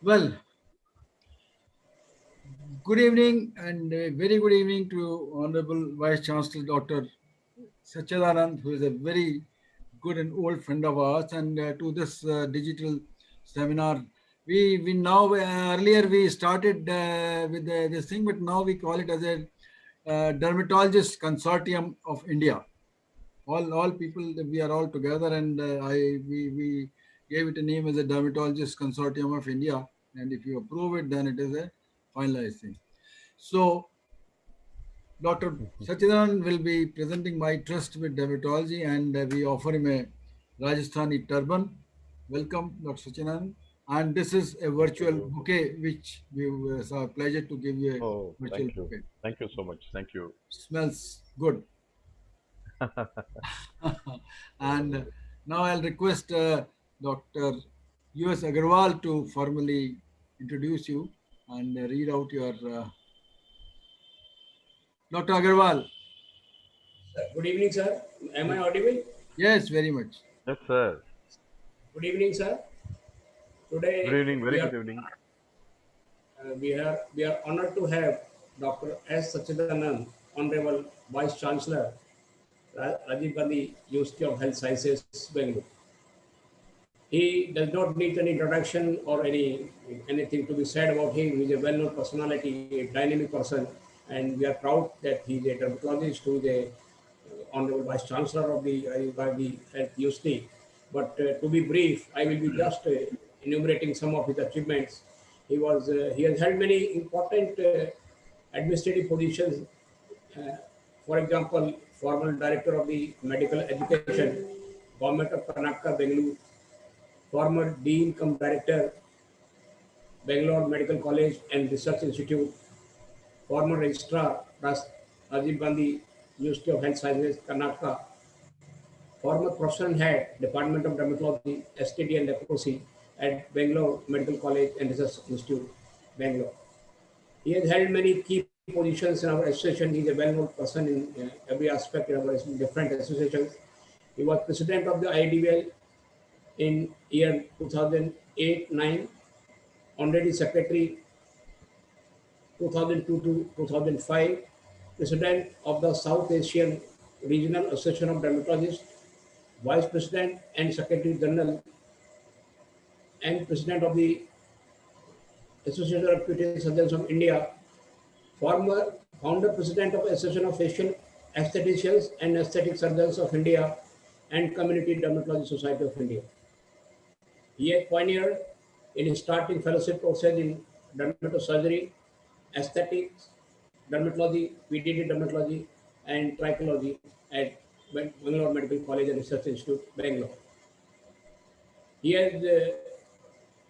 Well, good evening and a very good evening to Honorable Vice Chancellor Dr. Sachidanand, who is a very good and old friend of ours, and to this digital seminar. We now earlier we started with this thing, but now we call it as a dermatologist consortium of India. All people, we are all together, and we gave it a name as a dermatologist consortium of India. And if you approve it, then it is a finalized thing. So Dr. Sachidanand will be presenting my trust with dermatology, and we offer him a Rajasthani turban. Welcome, Dr. Sachidanand. And this is a Thank virtual you. bouquet, which we it's our pleasure to give you a Oh, virtual thank you. bouquet. Thank you so much. Thank you. Smells good. And now I'll request Dr. U.S. Agarwal to formally introduce you and read out your Dr. Agarwal. Good evening, sir. Am I audible? Yes, very much. Yes, sir. Good evening, sir. Good Today evening. we Very are good evening. we are honored to have Dr. S. Sachidanand, Honorable Vice Chancellor, Rajiv Gandhi University of Health Sciences, Bangalore. He does not need any introduction or anything to be said about him. He is a well-known personality, a dynamic person, and we are proud that he is a dermatologist who is a Honorable Vice Chancellor of the Gandhi Health University. But to be brief, I will be just enumerating some of his achievements. He has held many important administrative positions. Uh, for example, former director of the medical education, Government of Karnataka, Bengaluru, former Dean cum Director, Bangalore Medical College and Research Institute, former Registrar, Rajiv Gandhi University of Health Sciences, Karnataka, former Professor and Head, Department of Dermatology, STD and Leprosy at Bangalore Medical College and Research Institute, Bangalore. He has held many key positions in our association. He is a well-known person in every aspect in our different associations. He was president of the IDVL in year 2008-9, honorary secretary 2002 to 2005, president of the South Asian Regional Association of Dermatologists, vice president and secretary general, and president of the Association of Cutaneous Surgeons of India, former founder president of Association of Facial Aestheticians and Aesthetic Surgeons of India, and Community Dermatology Society of India. He has pioneered in starting fellowship process in dermatosurgery, aesthetics, dermatology, PDD dermatology, and trichology at Bangalore Medical College and Research Institute, Bangalore. He has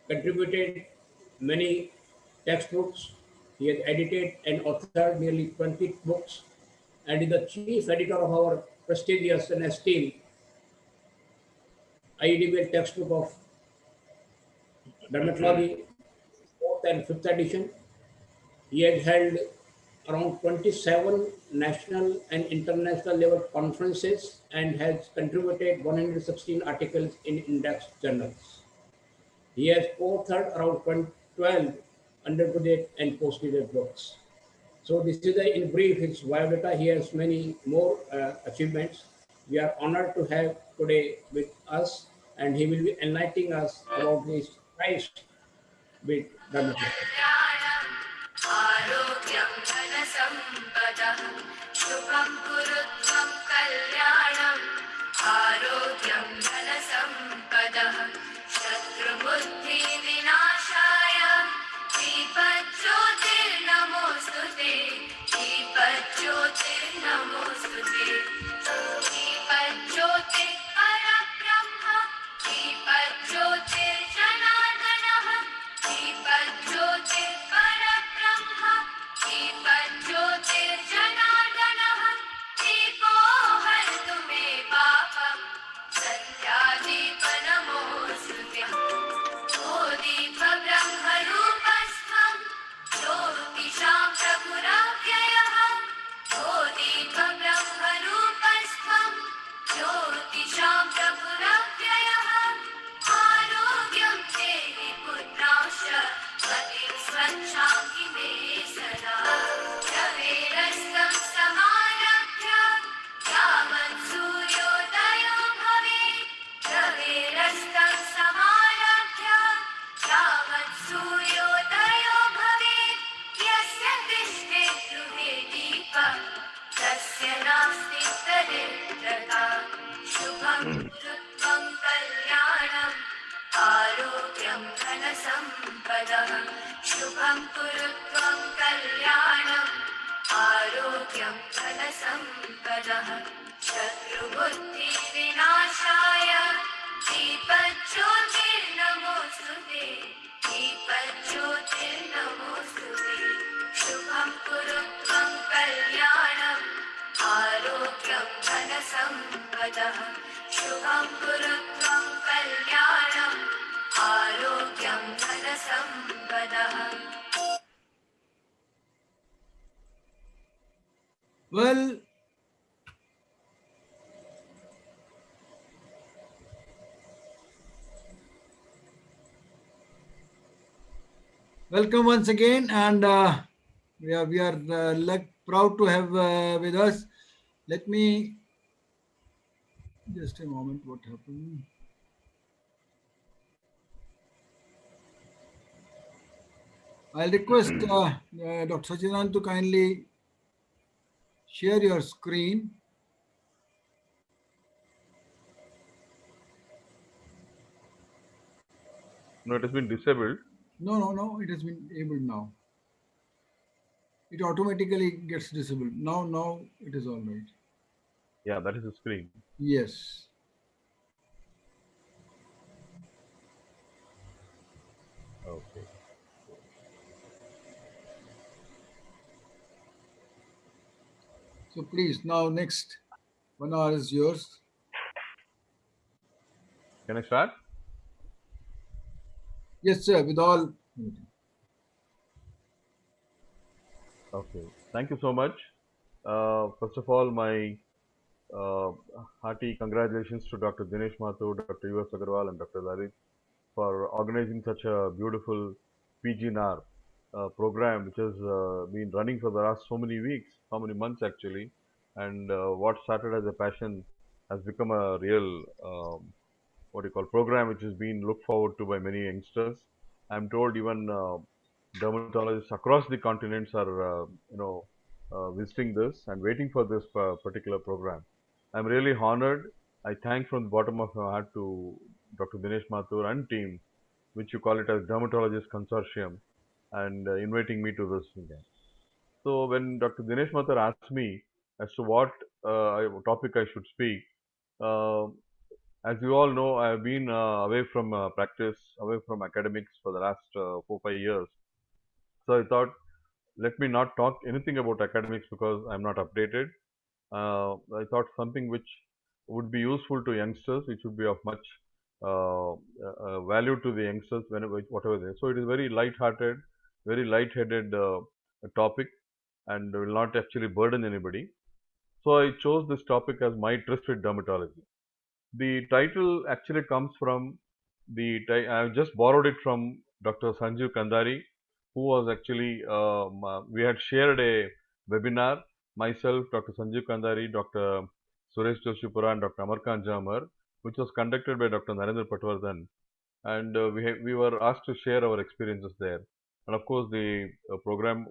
contributed many textbooks. He has edited and authored nearly 20 books and is the chief editor of our prestigious and esteemed IEDBL textbook of dermatology, fourth and fifth edition. He has held around 27 national and international level conferences and has contributed 116 articles in index journals. He has co-authored around 12 undergraduate and postgraduate books. So this is in brief his biodata. He has many more achievements. We are honored to have today with us, and he will be enlightening us about his Christ with dermatology. आरोग्यं धनसम्पदः शुभं कुरु त्वं कल्याणम् आरोग्यं धनसम्पदः शत्रुबुद्धिविनाशाय दीपज्योतिर्नमोऽस्तु ते दीपज्योतिर्नमोऽस्तु ते दीपज्योतिः परब्रह्म दीपज्योतिर्जनार्दनः दीपज्योतिर् सम्पदः शुभं कुरु त्वं कल्याणम् आरोग्यं धनसम्पदः. Well, welcome once again, and we are proud to have with us. Let me just a moment. What happened? I'll request Dr. Sachidanand to kindly share your screen. No, it has been disabled. No. It has been enabled now. It automatically gets disabled. Now it is all right. Yeah, that is the screen. Yes. Okay. So please, now next 1 hour is yours. Can I start? Yes, sir. With all. Okay. Thank you so much. First of all, my uh, hearty congratulations to Dr. Dinesh Mathur, Dr. U.S. Agarwal, and Dr. Lalit for organizing such a beautiful PGNAR program, which has been running for the last so many weeks, so many months actually, and what started as a passion has become a real what do you call program, which is being looked forward to by many youngsters. I'm told even dermatologists across the continents are visiting this and waiting for this particular program. I'm really honored. I thank from the bottom of my heart to Dr. Dinesh Mathur and team, which you call it as Dermatologist Consortium, and inviting me to this event. So when Dr. Dinesh Mathur asked me as to what topic I should speak, uh, as you all know, I have been away from practice, away from academics for the last 4 5 years. So I thought, let me not talk anything about academics because I'm not updated. I thought something which would be useful to youngsters, which would be of much value to the youngsters whenever whatever they. So it is very light-hearted, very light-headed topic, and will not actually burden anybody. So I chose this topic as my tryst with dermatology. The title actually comes from I have just borrowed it from Dr. Sanjeev Kandari, who was actually, we had shared a webinar, myself, Dr. Sanjeev Kandari, Dr. Suresh Joshipura, and Dr. Amarkant Jamar, which was conducted by Dr. Narendra Patwardhan. And we were asked to share our experiences there. And of course, the program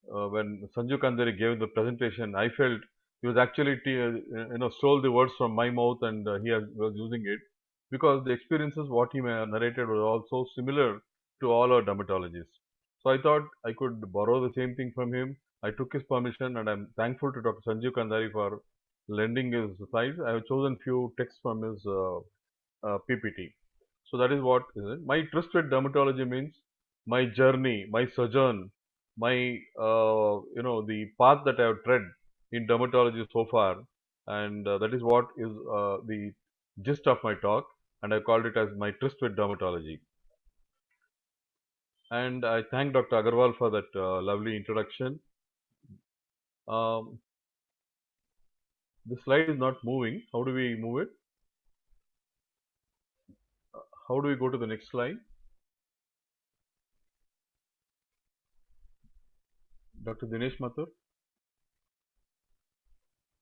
when Sanju Kandari gave the presentation, I felt he was actually stole the words from my mouth, and was using it because the experiences what he narrated were also similar to all our dermatologists. So I thought I could borrow the same thing from him. I took his permission, and I'm thankful to Dr. Sanjeev Kandari for lending his slides. I have chosen few texts from his PPT. So that is what is it. My tryst with dermatology means my journey, my sojourn, my the path that I have tread in dermatology so far, and that is what is the gist of my talk, and I called it as my tryst with dermatology. And I thank Dr. Agarwal for that lovely introduction. Um, the slide is not moving. How do we move it? How do we go to the next slide? Dr. Dinesh Mathur?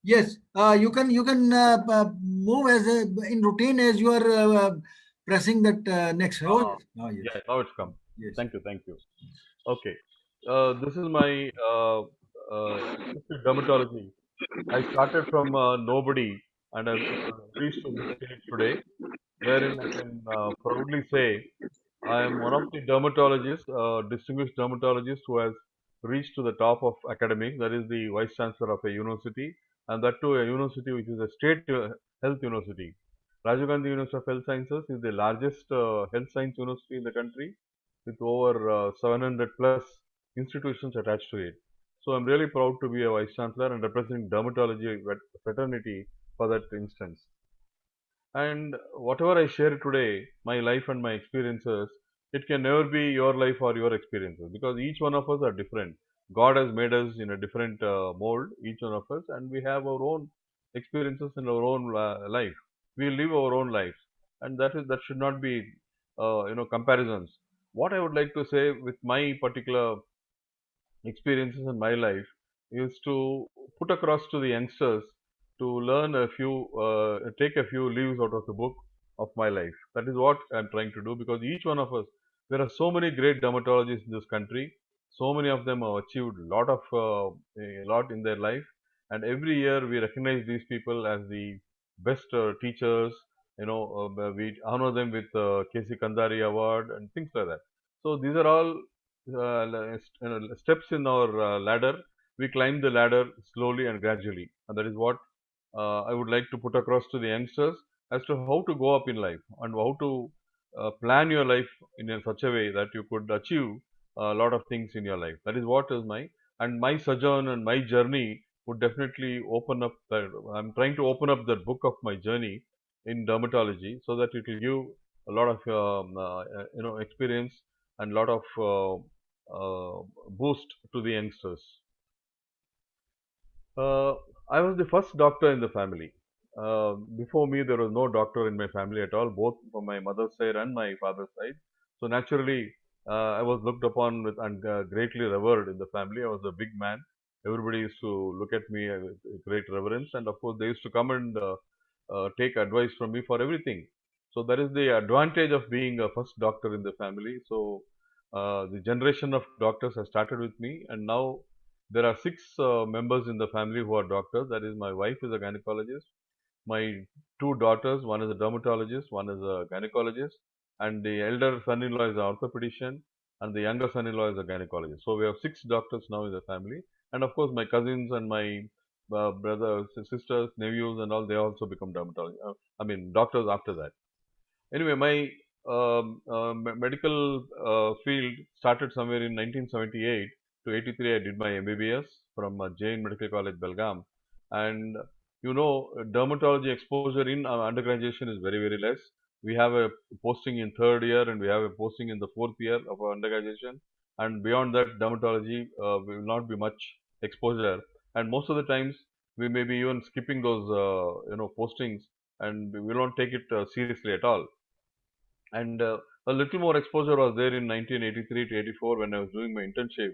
Yes, you can move as in routine as you are pressing that next. Oh Ah, yes, ah, yes, yeah, now it's come. yes. Thank you, thank you. Okay, this is my dermatology. I started from nobody, and I've reached to this stage today, wherein I can proudly say I am one of the dermatologists, distinguished dermatologists who has reached to the top of academics. That is the vice chancellor of a university, and that too a university which is a state health university. Rajiv Gandhi University of Health Sciences is the largest health science university in the country, with over 700 plus institutions attached to it. So I'm really proud to be a vice chancellor and representing dermatology fraternity for that instance. And whatever I share today, my life and my experiences, it can never be your life or your experiences because each one of us are different. God has made us in a different mold, each one of us, and we have our own experiences in our own life. We live our own lives, and that should not be comparisons. What I would like to say with my particular experiences in my life is to put across to the youngsters to learn a few, take a few leaves out of the book of my life. That is what I'm trying to do because each one of us, there are so many great dermatologists in this country. So many of them have achieved a lot in their life, and every year we recognize these people as the best teachers. We honor them with KC Kandari Award and things like that. So these are all steps in our ladder. We climb the ladder slowly and gradually, and that is what I would like to put across to the youngsters as to how to go up in life and how to plan your life in such a way that you could achieve a lot of things in your life. That is what is my sojourn and my journey would definitely open up. I'm trying to open up the book of my journey in dermatology so that it will give a lot of experience and lot of boost to the youngsters. Uh, I was the first doctor in the family. Before me, there was no doctor in my family at all, both from my mother's side and my father's side. So naturally, I was looked upon with and greatly revered in the family. I was a big man. Everybody used to look at me with great reverence, and of course, they used to come and take advice from me for everything. So that is the advantage of being a first doctor in the family. So the generation of doctors has started with me, and now there are six members in the family who are doctors. That is, my wife is a gynecologist, my two daughters, one is a dermatologist, one is a gynecologist, and the elder son-in-law is an orthopedician, and the younger son-in-law is a gynecologist. So we have six doctors now in the family, and of course my cousins and my brothers, sisters, nephews, and all they also become dermatologists. Doctors after that. Anyway, my medical field started somewhere in 1978 to 83. I did my MBBS from Jain Medical College, Belgaum, and dermatology exposure in undergraduation is very very less. We have a posting in third year and we have a posting in the fourth year of our undergraduation, and beyond that, dermatology will not be much exposure, and most of the times we may be even skipping those postings, and we will not take it seriously at all. And a little more exposure was there in 1983 to 84 when I was doing my internship.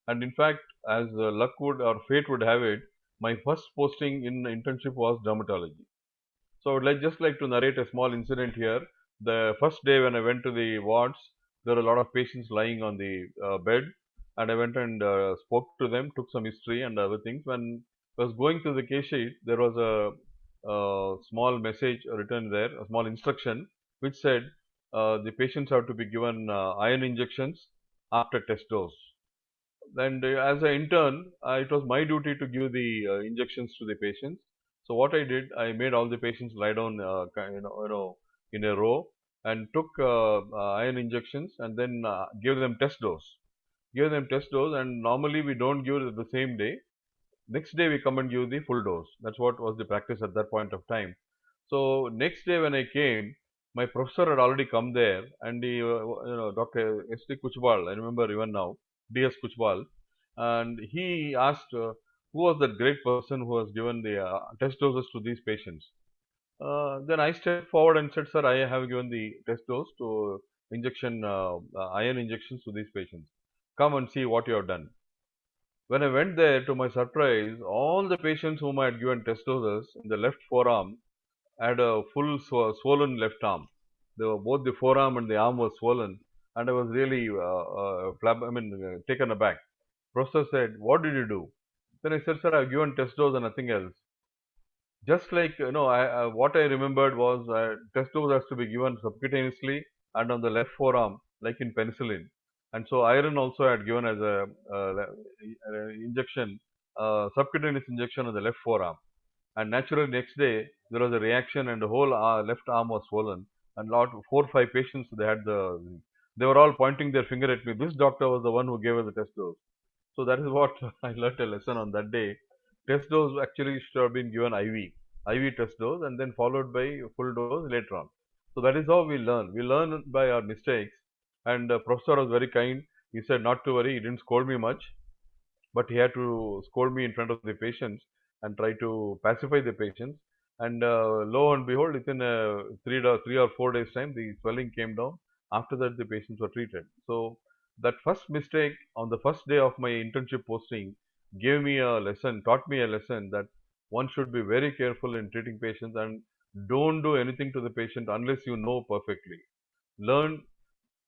And in fact, as luck would or fate would have it, my first posting in internship was dermatology. So I would just like to narrate a small incident here. The first day when I went to the wards, there were a lot of patients lying on the bed, and I went and spoke to them, took some history and other things. When I was going through the case sheet, there was a small message written there, a small instruction, which said the patients have to be given iron injections after test dose. And as an intern, it was my duty to give the injections to the patients. So what I did, I made all the patients lie down, in a row, and took iron injections, and then gave them test dose. Give them test dose, and normally we don't give it the same day. Next day we come and give the full dose. That's what was the practice at that point of time. So next day when I came, my professor had already come there, and Dr. S.T. Kuchbal, I remember even now, D.S. Kuchbal, and he asked who was that great person who has given the test doses to these patients. Then I stepped forward and said, "Sir, I have given the test dose to iron injections to these patients. Come and see what you have done." When I went there, to my surprise, all the patients whom I had given test doses in the left forearm had a full swollen left arm. Both the forearm and the arm was swollen, and I was really taken aback. Professor said, "What did you do?" Then I said, "Sir, I've given test dose and nothing else." Just like what I remembered was test dose has to be given subcutaneously and on the left forearm, like in penicillin. And so iron also I had given as a injection, subcutaneous injection on the left forearm. And naturally, next day there was a reaction, and the whole left arm was swollen. And four or five patients they were all pointing their finger at me. This doctor was the one who gave us the test dose. So that is what I learnt a lesson on that day. Test dose actually should have been given IV. IV test dose, and then followed by full dose later on. So that is how we learn. We learn by our mistakes. And the professor was very kind. He said not to worry. He didn't scold me much, but he had to scold me in front of the patients and try to pacify the patients. And lo and behold, within 3 or 4 days time, the swelling came down. After that, the patients were treated. So that first mistake on the first day of my internship posting gave me a lesson, taught me a lesson that one should be very careful in treating patients and don't do anything to the patient unless you know perfectly. Learn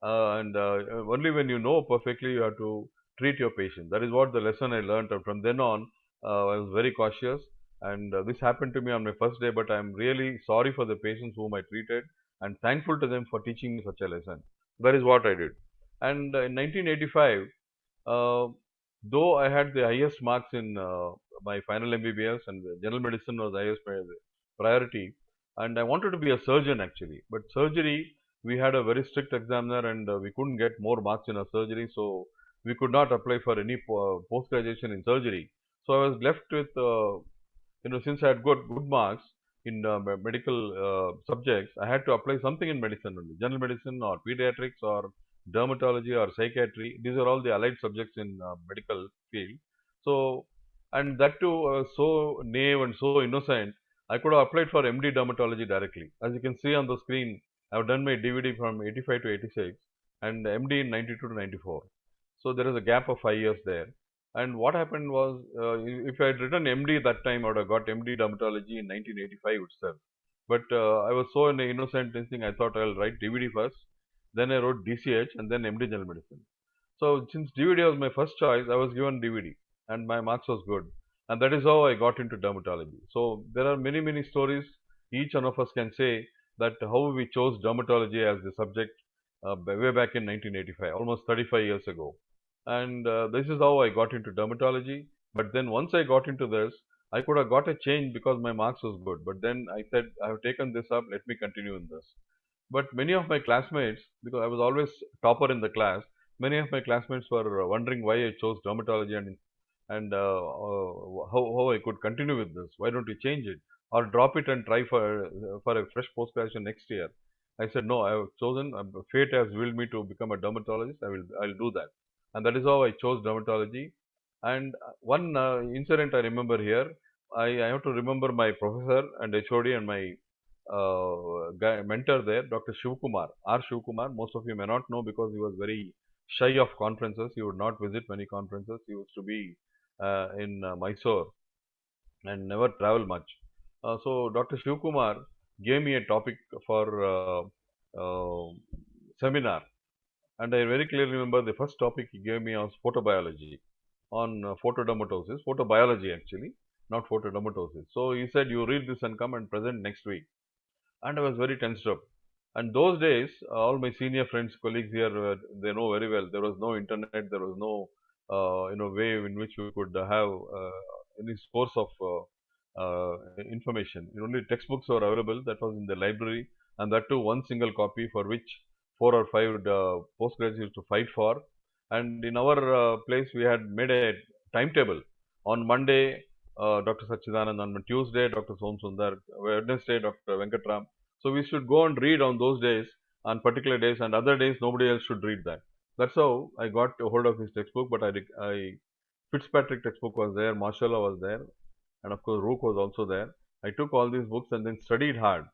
and only when you know perfectly you have to treat your patient. That is what the lesson I learned. And from then on, I was very cautious. And this happened to me on my first day, but I'm really sorry for the patients whom I treated and thankful to them for teaching me such a lesson. That is what I did. And in 1985, uh, though I had the highest marks in my final MBBS and general medicine was the highest priority, and I wanted to be a surgeon actually. But surgery, we had a very strict examiner, and we couldn't get more marks in our surgery, so we could not apply for any post graduation in surgery. So I was left with since I had got good marks in medical subjects, I had to apply something in medicine only, general medicine or pediatrics or dermatology or psychiatry. These are all the allied subjects in medical field. So, and that too so naive and so innocent, I could have applied for MD dermatology directly. As you can see on the screen, I have done my DVD from 85 to 86 and MD in 92 to 94. So there is a gap of 5 years there. And what happened was, if I had written MD that time, I would have got MD dermatology in 1985 itself. But I was so in innocent instinct, I thought I'll write DVD first. Then I wrote DCH and then MD general medicine. So since DVD was my first choice, I was given DVD, and my marks was good. And that is how I got into dermatology. So there are many, many stories. Each one of us can say that how we chose dermatology as the subject way back in 1985, almost 35 years ago. And this is how I got into dermatology. But then once I got into this, I could have got a change because my marks was good. But then I said, I have taken this up, let me continue in this. But many of my classmates, because I was always topper in the class, many of my classmates were wondering why I chose dermatology and how I could continue with this. Why don't you change it or drop it and try for a fresh post graduation next year? I said no. I have chosen. Fate has willed me to become a dermatologist. I'll do that, and that is how I chose dermatology. And one incident I remember here. I have to remember my professor and HOD and my mentor there, Dr. Shivkumar, R. Shivkumar. Most of you may not know because he was very shy of conferences. He would not visit many conferences. He used to be in Mysore and never travel much. So Dr. Shivkumar gave me a topic for uh, seminar, and I very clearly remember the first topic he gave me was photobiology on photodermatosis, photobiology actually, not photodermatosis. So he said, "You read this and come and present next week." And I was very tensed up. And those days, all my senior friends, colleagues here, they know very well. There was no internet. There was no, way in which we could have any source of information. Only textbooks were available. That was in the library, and that too one single copy for which four or five postgraduates used to fight for. And in our place, we had made a timetable. On Monday, Dr. Sachidanand; on Tuesday, Dr. Som Sundar; Wednesday, Dr. Venkatram. So we should go and read on those days, on particular days, and other days nobody else should read that. That's how I got a hold of his textbook. But I Fitzpatrick textbook was there, Marshall was there, and of course Rook was also there. I took all these books and then studied hard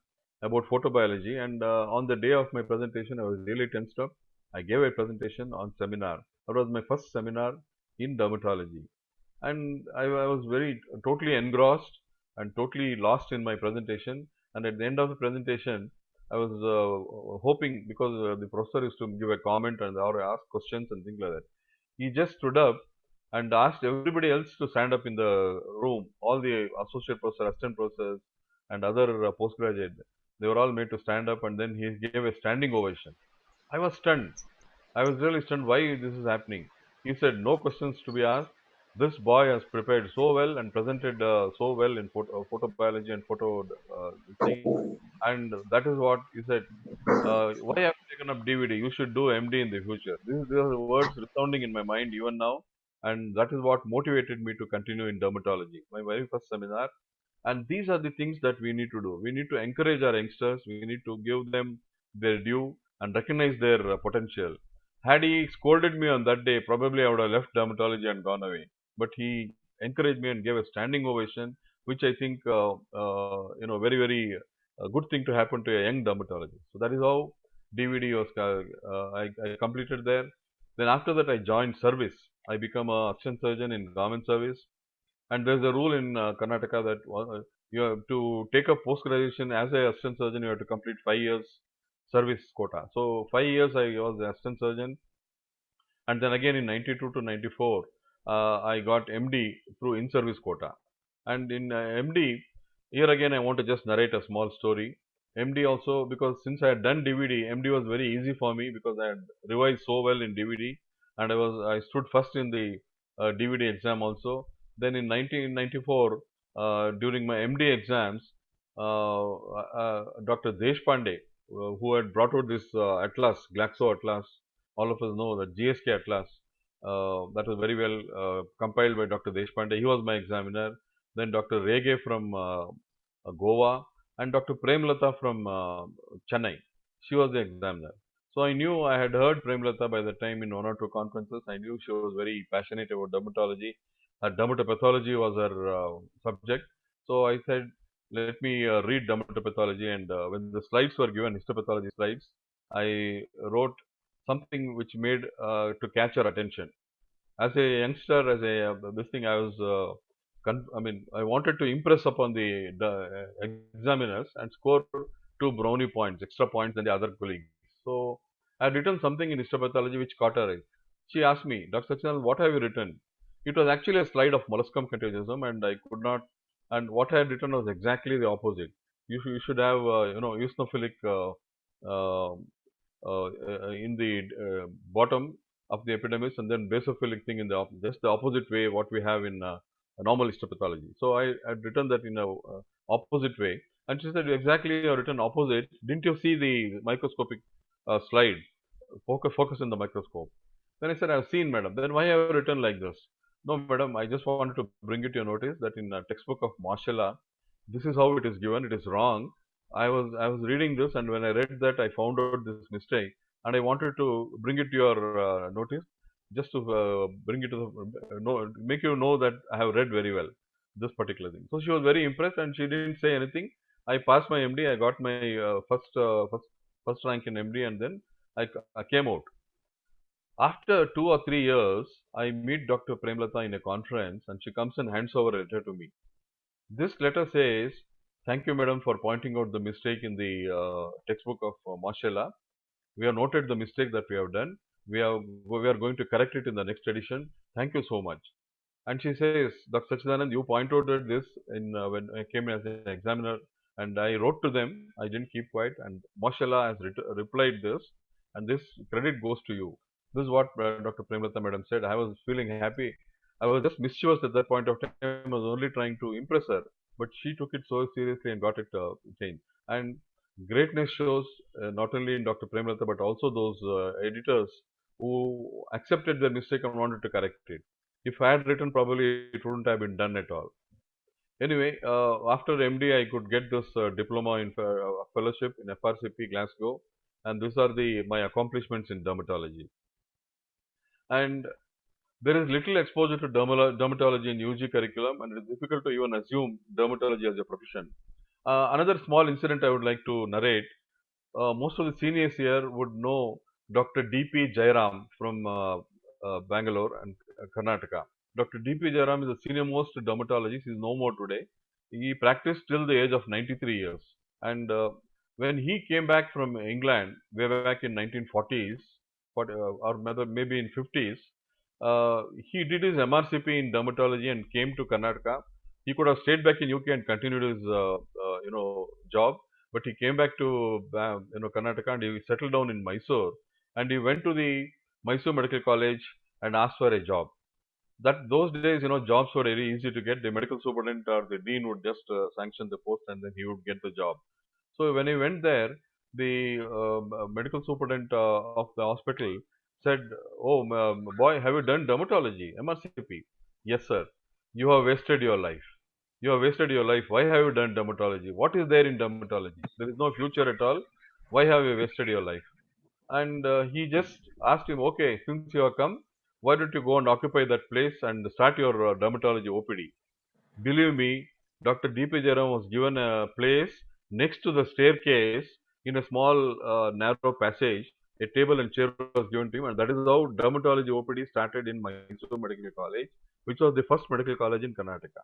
about photobiology. And on the day of my presentation, I was really tensed up. I gave a presentation on seminar. That was my first seminar in dermatology, and I was very totally engrossed and totally lost in my presentation. And at the end of the presentation, I was hoping, because the professor used to give a comment and or ask questions and things like that. He just stood up and asked everybody else to stand up in the room. All the associate professor, assistant professors, and other postgraduate, they were all made to stand up, and then he gave a standing ovation. I was stunned. I was really stunned why this is happening. He said, "No questions to be asked. This boy has prepared so well and presented so well in photobiology and photo thing." And that is what he said. Why have you taken up DVD? You should do MD in the future. These are the words resounding in my mind even now. And that is what motivated me to continue in dermatology. My very first seminar. And these are the things that we need to do. We need to encourage our youngsters. We need to give them their due and recognize their potential. Had he scolded me on that day, probably I would have left dermatology and gone away. But he encouraged me and gave a standing ovation, which I think, very, very good thing to happen to a young dermatologist. So that is how DVD was, I completed there. Then after that, I joined service. I become a assistant surgeon in government service. And there's a rule in Karnataka that you have to take up post graduation as a assistant surgeon. You have to complete 5 years service quota. So 5 years I was the assistant surgeon, and then again in 92 to 94, I got MD through in-service quota. And in MD, here again I want to just narrate a small story. MD also, because since I had done DVD, MD was very easy for me because I had revised so well in DVD, and I stood first in the DVD exam also. Then in 1994, during my MD exams, Dr. Deshpande, who had brought out this atlas, Glaxo Atlas, all of us know that GSK Atlas, that was very well compiled by Dr. Deshpande. He was my examiner. Then Dr. Rege from Goa and Dr. Premlata from Chennai. She was the examiner. So I knew, I had heard Premlata by the time in one or two conferences. I knew she was very passionate about dermatology. Her dermatopathology was her subject. So I said, let me read dermatopathology. And when the slides were given, histopathology slides, I wrote something which made to catch her attention. As a youngster, as a this thing, I was I wanted to impress upon the examiners and score 2 brownie points, extra points than the other colleagues. So I had written something in histopathology which caught her eye. She asked me, Dr. Sachidanand, what have you written? It was actually a slide of molluscum contagiosum, and I could not. And what I had written was exactly the opposite. You should have eosinophilic uh, in the bottom of the epidermis, and then basophilic thing in the just the opposite way what we have in normal histopathology. So I had written that in a opposite way, and she said, exactly, you have written opposite. Didn't you see the microscopic slide? Focus in the microscope. Then I said, I've seen, madam. Then why have you written like this? No, madam, I just wanted to bring it to your notice that in a textbook of Marshalla, this is how it is given. It is wrong. I was reading this, and when I read that, I found out this mistake, and I wanted to bring it to your notice, just to bring it to the make you know that I have read very well this particular thing. So she was very impressed, and she didn't say anything. I passed my MD. I got my first rank in MD, and then I came out. After 2 or 3 years, I meet Dr. Premlata in a conference, and she comes and hands over a letter to me. This letter says, thank you, madam, for pointing out the mistake in the textbook of Marshalla. We have noted the mistake that we have done. We are going to correct it in the next edition. Thank you so much. And she says, Dr. Sachidanand, you pointed out this when I came as an examiner, and I wrote to them. I didn't keep quiet, and Marshalla has replied this, and this credit goes to you. This is what Dr. Premlata madam said. I was feeling happy. I was just mischievous at that point of time. I was only trying to impress her, but she took it so seriously and got it changed. And greatness shows not only in Dr. Premlata but also those editors who accepted their mistake and wanted to correct it. If I had written, probably it wouldn't have been done at all. Anyway, after MD, I could get this diploma in fellowship in FRCP Glasgow, and these are my accomplishments in dermatology. And there is little exposure to dermatology in UG curriculum, and it is difficult to even assume dermatology as a profession. Another small incident I would like to narrate. Most of the seniors here would know Dr. D.P. Jairam from Bangalore and Karnataka. Dr. D.P. Jairam is the senior most dermatologist. He is no more today. He practiced till the age of 93 years. And when he came back from England, way back in 1940s, or maybe in 50s, he did his MRCP in dermatology and came to Karnataka. He could have stayed back in UK and continued his job, but he came back to Karnataka, and he settled down in Mysore, and he went to the Mysore Medical College and asked for a job. Those days, jobs were very easy to get. The medical superintendent or the dean would just sanction the post, and then he would get the job. So when he went there, the medical superintendent of the hospital said, "Oh, boy, have you done dermatology, MRCP?" "Yes, sir." "You have wasted your life. You have wasted your life. Why have you done dermatology? What is there in dermatology? There is no future at all. Why have you wasted your life? And he just asked him, okay, since you have come, why don't you go and occupy that place and start your dermatology OPD? Believe me, Dr. D.P. Jaram was given a place next to the staircase in a small narrow passage. A table and chair was given to him, and that is how dermatology OPD started in Mysore Medical College, which was the first medical college in Karnataka.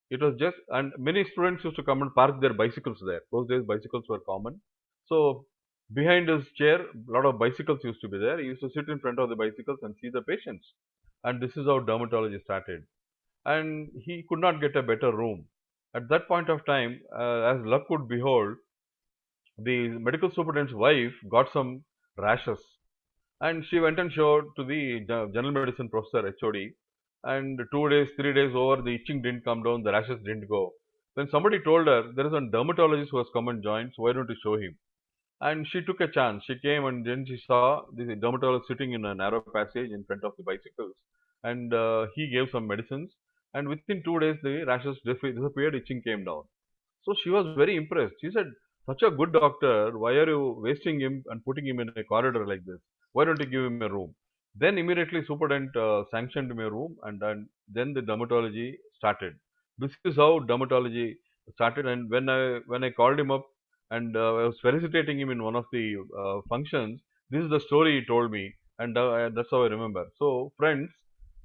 It was just, and many students used to come and park their bicycles there. Those days, bicycles were common. So, behind his chair, a lot of bicycles used to be there. He used to sit in front of the bicycles and see the patients. And this is how dermatology started. And he could not get a better room. At that point of time, as luck would behold, the medical superintendent's wife got some rashes, and she went and showed to the general medicine professor HOD. And 2 days, 3 days over, the itching didn't come down, the rashes didn't go. Then somebody told her there is a dermatologist who has come and joined, so why don't you show him? And she took a chance. She came and then she saw the dermatologist sitting in a narrow passage in front of the bicycles, and he gave some medicines. And within 2 days, the rashes disappeared, itching came down. So she was very impressed. She said, "Such a good doctor, why are you wasting him and putting him in a corridor like this? Why don't you give him a room?" Then immediately superintendent sanctioned me a room, and then the dermatology started. This is how dermatology started. And when I called him up and I was felicitating him in one of the functions, this is the story he told me, and that's how I remember. So friends,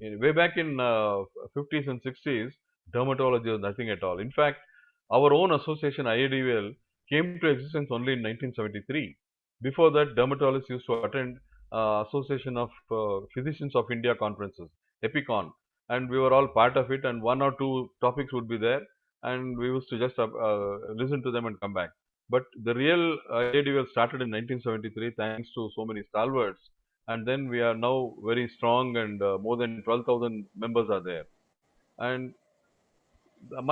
way back in 50s and 60s, dermatology was nothing at all. In fact, our own association IADVL came to existence only in 1973. Before that, dermatologists used to attend Association of Physicians of India conferences, EPICON, and we were all part of it. And one or two topics would be there, and we used to just listen to them and come back. But the real IADVL started in 1973, thanks to so many stalwarts, and then we are now very strong, and more than 12,000 members are there. And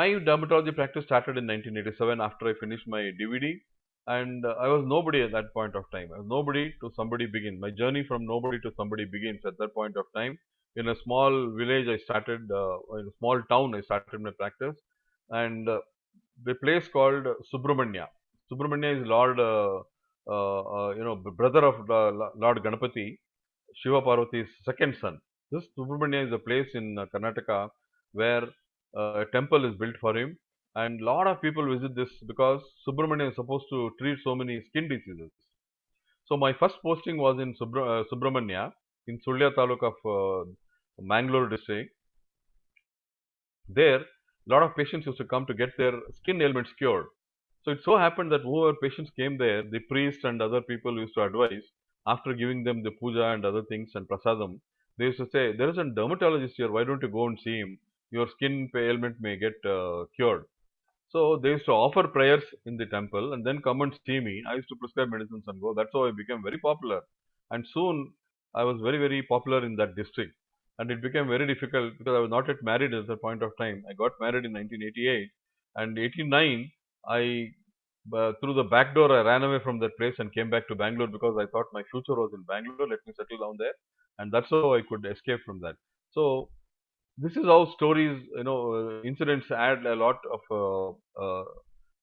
my dermatology practice started in 1987 after I finished my DVD, and I was nobody at that point of time. I was nobody to somebody begin. My journey from nobody to somebody begins at that point of time. In a small village, I started, in a small town, I started my practice, and the place called Subramanya. Subramanya is Lord, brother of Lord Ganapati, Shiva Parvati's second son. This Subramanya is a place in Karnataka where a temple is built for him, and a lot of people visit this because Subramanya is supposed to treat so many skin diseases. So my first posting was in Subramanya in Sulya Taluk of Mangalore district. There, a lot of patients used to come to get their skin ailments cured. So it so happened that whoever patients came there, the priest and other people used to advise, after giving them the puja and other things and prasadam, they used to say, there is a dermatologist here, why don't you go and see him? Your skin ailment may get cured. So they used to offer prayers in the temple and then come and see me. I used to prescribe medicines and go. That's how I became very popular. And soon I was very, very popular in that district. And it became very difficult because I was not yet married at that point of time. I got married in 1988, and 89 I through the back door I ran away from that place and came back to Bangalore because I thought my future was in Bangalore. Let me settle down there, and that's how I could escape from that. So this is how stories, incidents add a lot of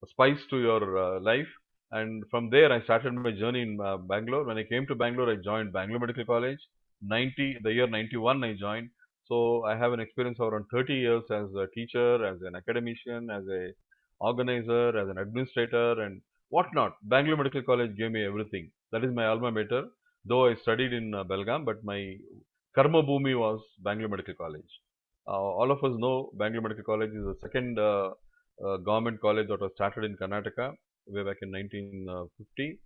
spice to your life. And from there I started my journey in Bangalore. When I came to Bangalore, I joined Bangalore Medical College. The year 91 I joined. So I have an experience of around 30 years as a teacher, as an academician, as a organizer, as an administrator, and whatnot. Bangalore Medical College gave me everything. That is my alma mater. Though I studied in Belgaum, but my karma bhumi was Bangalore Medical College. All of us know Bangalore Medical College is the second government college that was started in Karnataka way back in 1950,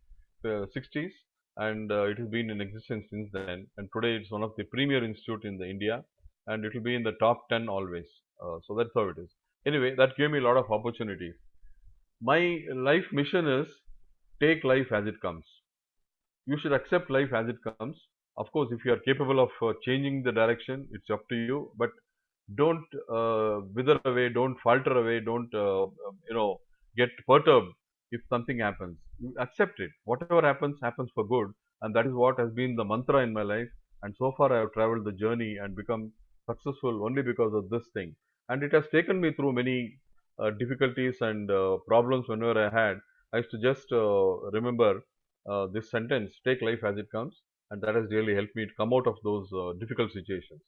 60s, and it has been in existence since then. And today it's one of the premier institute in the India, and it will be in the top 10 always. So that's how it is. Anyway, that gave me a lot of opportunities. My life mission is take life as it comes. You should accept life as it comes. Of course, if you are capable of changing the direction, it's up to you. But don't wither away, don't falter away, don't get perturbed if something happens. You accept it. Whatever happens, happens for good, and that is what has been the mantra in my life. And so far, I have traveled the journey and become successful only because of this thing. And it has taken me through many difficulties and problems whenever I had, I used to just remember this sentence, take life as it comes, and that has really helped me to come out of those difficult situations.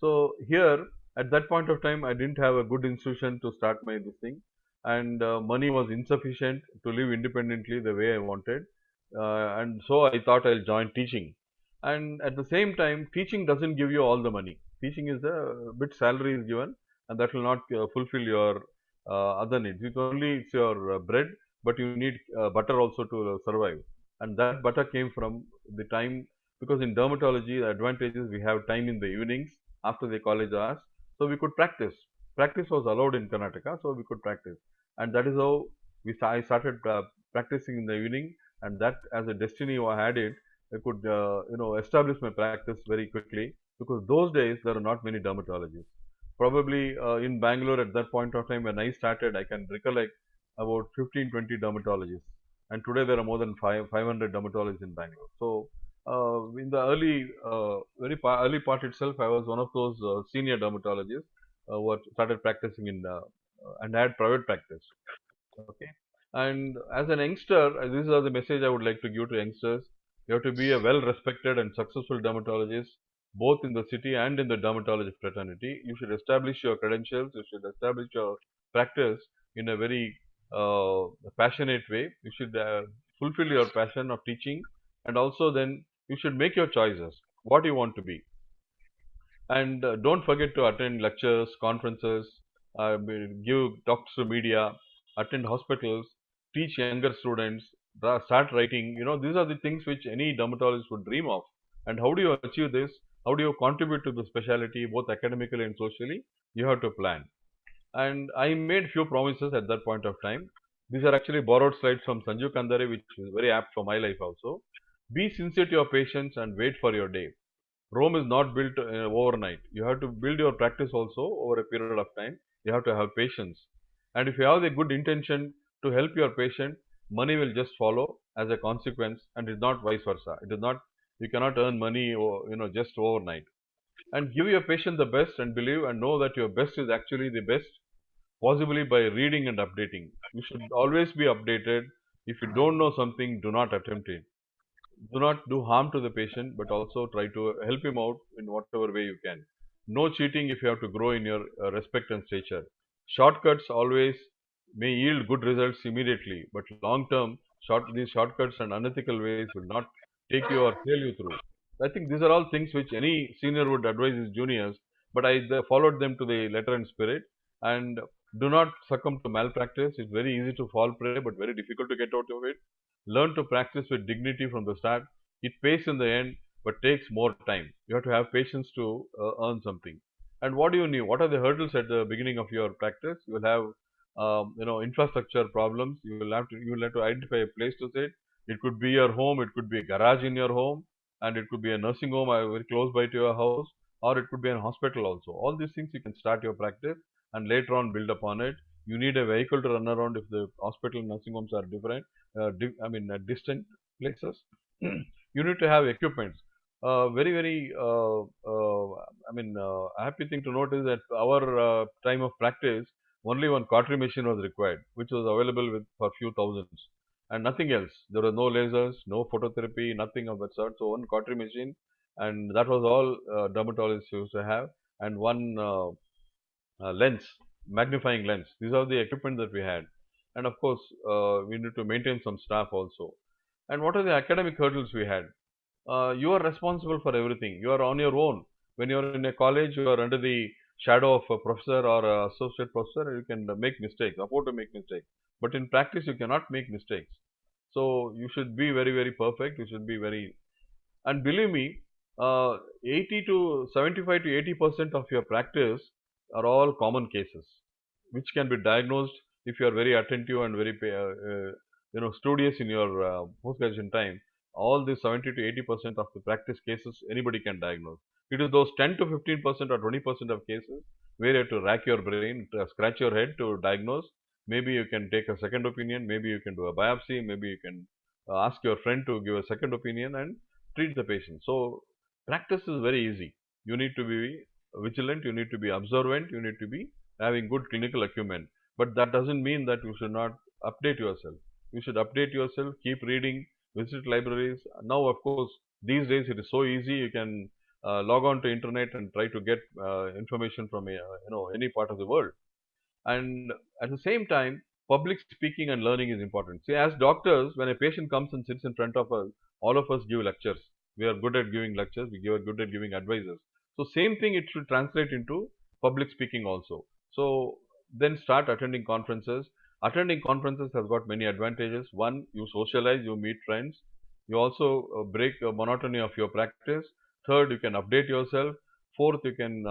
So here, at that point of time, I didn't have a good institution to start my this thing, and money was insufficient to live independently the way I wanted, and so I thought I'll join teaching. And at the same time, teaching doesn't give you all the money. Teaching is a bit salary is given, and that will not fulfill your other needs. It's your bread, but you need butter also to survive, and that butter came from the time, because in dermatology the advantage is we have time in the evenings after the college hours, so we could practice. Practice was allowed in Karnataka, so we could practice, and that is how I started practicing in the evening, and that as a destiny I had it. I could establish my practice very quickly, because those days there are not many dermatologists. Probably in Bangalore at that point of time when I started, I can recollect about 15-20 dermatologists, and today there are more than 500 dermatologists in Bangalore. So in the early part itself, I was one of those senior dermatologists who had started practicing in and had private practice. Okay, and as an youngster, these are the message I would like to give to youngsters. You have to be a well-respected and successful dermatologist, both in the city and in the dermatology fraternity. You should establish your credentials. You should establish your practice in a very passionate way. You should fulfill your passion of teaching, and also then you should make your choices. What you want to be, and don't forget to attend lectures, conferences, give talks to media, attend hospitals, teach younger students, start writing. These are the things which any dermatologist would dream of. And how do you achieve this? How do you contribute to the specialty, both academically and socially? You have to plan. And I made few promises at that point of time. These are actually borrowed slides from Sanju Kandare, which is very apt for my life also. Be sincere to your patients and wait for your day. Rome is not built overnight. You have to build your practice also over a period of time. You have to have patience. And if you have the good intention to help your patient, money will just follow as a consequence, and it's not vice versa. It is not, you cannot earn money just overnight. And give your patient the best, and believe and know that your best is actually the best, possibly by reading and updating. You should always be updated. If you don't know something, do not attempt it. Do not do harm to the patient, but also try to help him out in whatever way you can. No cheating if you have to grow in your respect and stature. Shortcuts always may yield good results immediately, but long term, these shortcuts and unethical ways will not take you or sail you through. I think these are all things which any senior would advise his juniors, but I followed them to the letter and spirit. And do not succumb to malpractice. It's very easy to fall prey, but very difficult to get out of it. Learn to practice with dignity from the start. It pays in the end, but takes more time. You have to have patience to earn something. And what do you need? What are the hurdles at the beginning of your practice? You will have, infrastructure problems. You will have to identify a place to sit. It could be your home. It could be a garage in your home, and it could be a nursing home very close by to your house, or it could be a hospital also. All these things you can start your practice, and later on build upon it. You need a vehicle to run around if the hospital and nursing homes are different distant places. You need to have equipments. Very, very, happy thing to note is that our time of practice, only one cautery machine was required, which was available for few thousands, and nothing else. There were no lasers, no phototherapy, nothing of that sort. So one cautery machine, and that was all dermatologists used to have, and one lens, magnifying lens. These are the equipment that we had. And of course, we need to maintain some staff also. And what are the academic hurdles we had? You are responsible for everything. You are on your own. When you are in a college, you are under the shadow of a professor or an associate professor. You can make mistakes, afford to make mistakes. But in practice, you cannot make mistakes. So you should be very, very perfect. You should be very, and believe me, 80 to 75 to 80% of your practice are all common cases, which can be diagnosed if you are very attentive and very studious in your post-graduation time. All these 70 to 80% of the practice cases anybody can diagnose. It is those 10 to 15% or 20% of cases where you have to rack your brain, to scratch your head to diagnose. Maybe you can take a second opinion. Maybe you can do a biopsy. Maybe you can ask your friend to give a second opinion and treat the patient. So practice is very easy. You need to be vigilant. You need to be observant. You need to be having good clinical acumen. But that doesn't mean that you should not update yourself. You should update yourself, keep reading, visit libraries. Now, of course, these days it is so easy. You can log on to internet and try to get information from any part of the world. And at the same time, public speaking and learning is important. See, as doctors, when a patient comes and sits in front of us, all of us give lectures. We are good at giving lectures. Are good at giving advices. So same thing it should translate into public speaking also. So then start attending conferences. Attending conferences has got many advantages. One, you socialize, you meet friends. You also break the monotony of your practice. Third, you can update yourself. Fourth, you can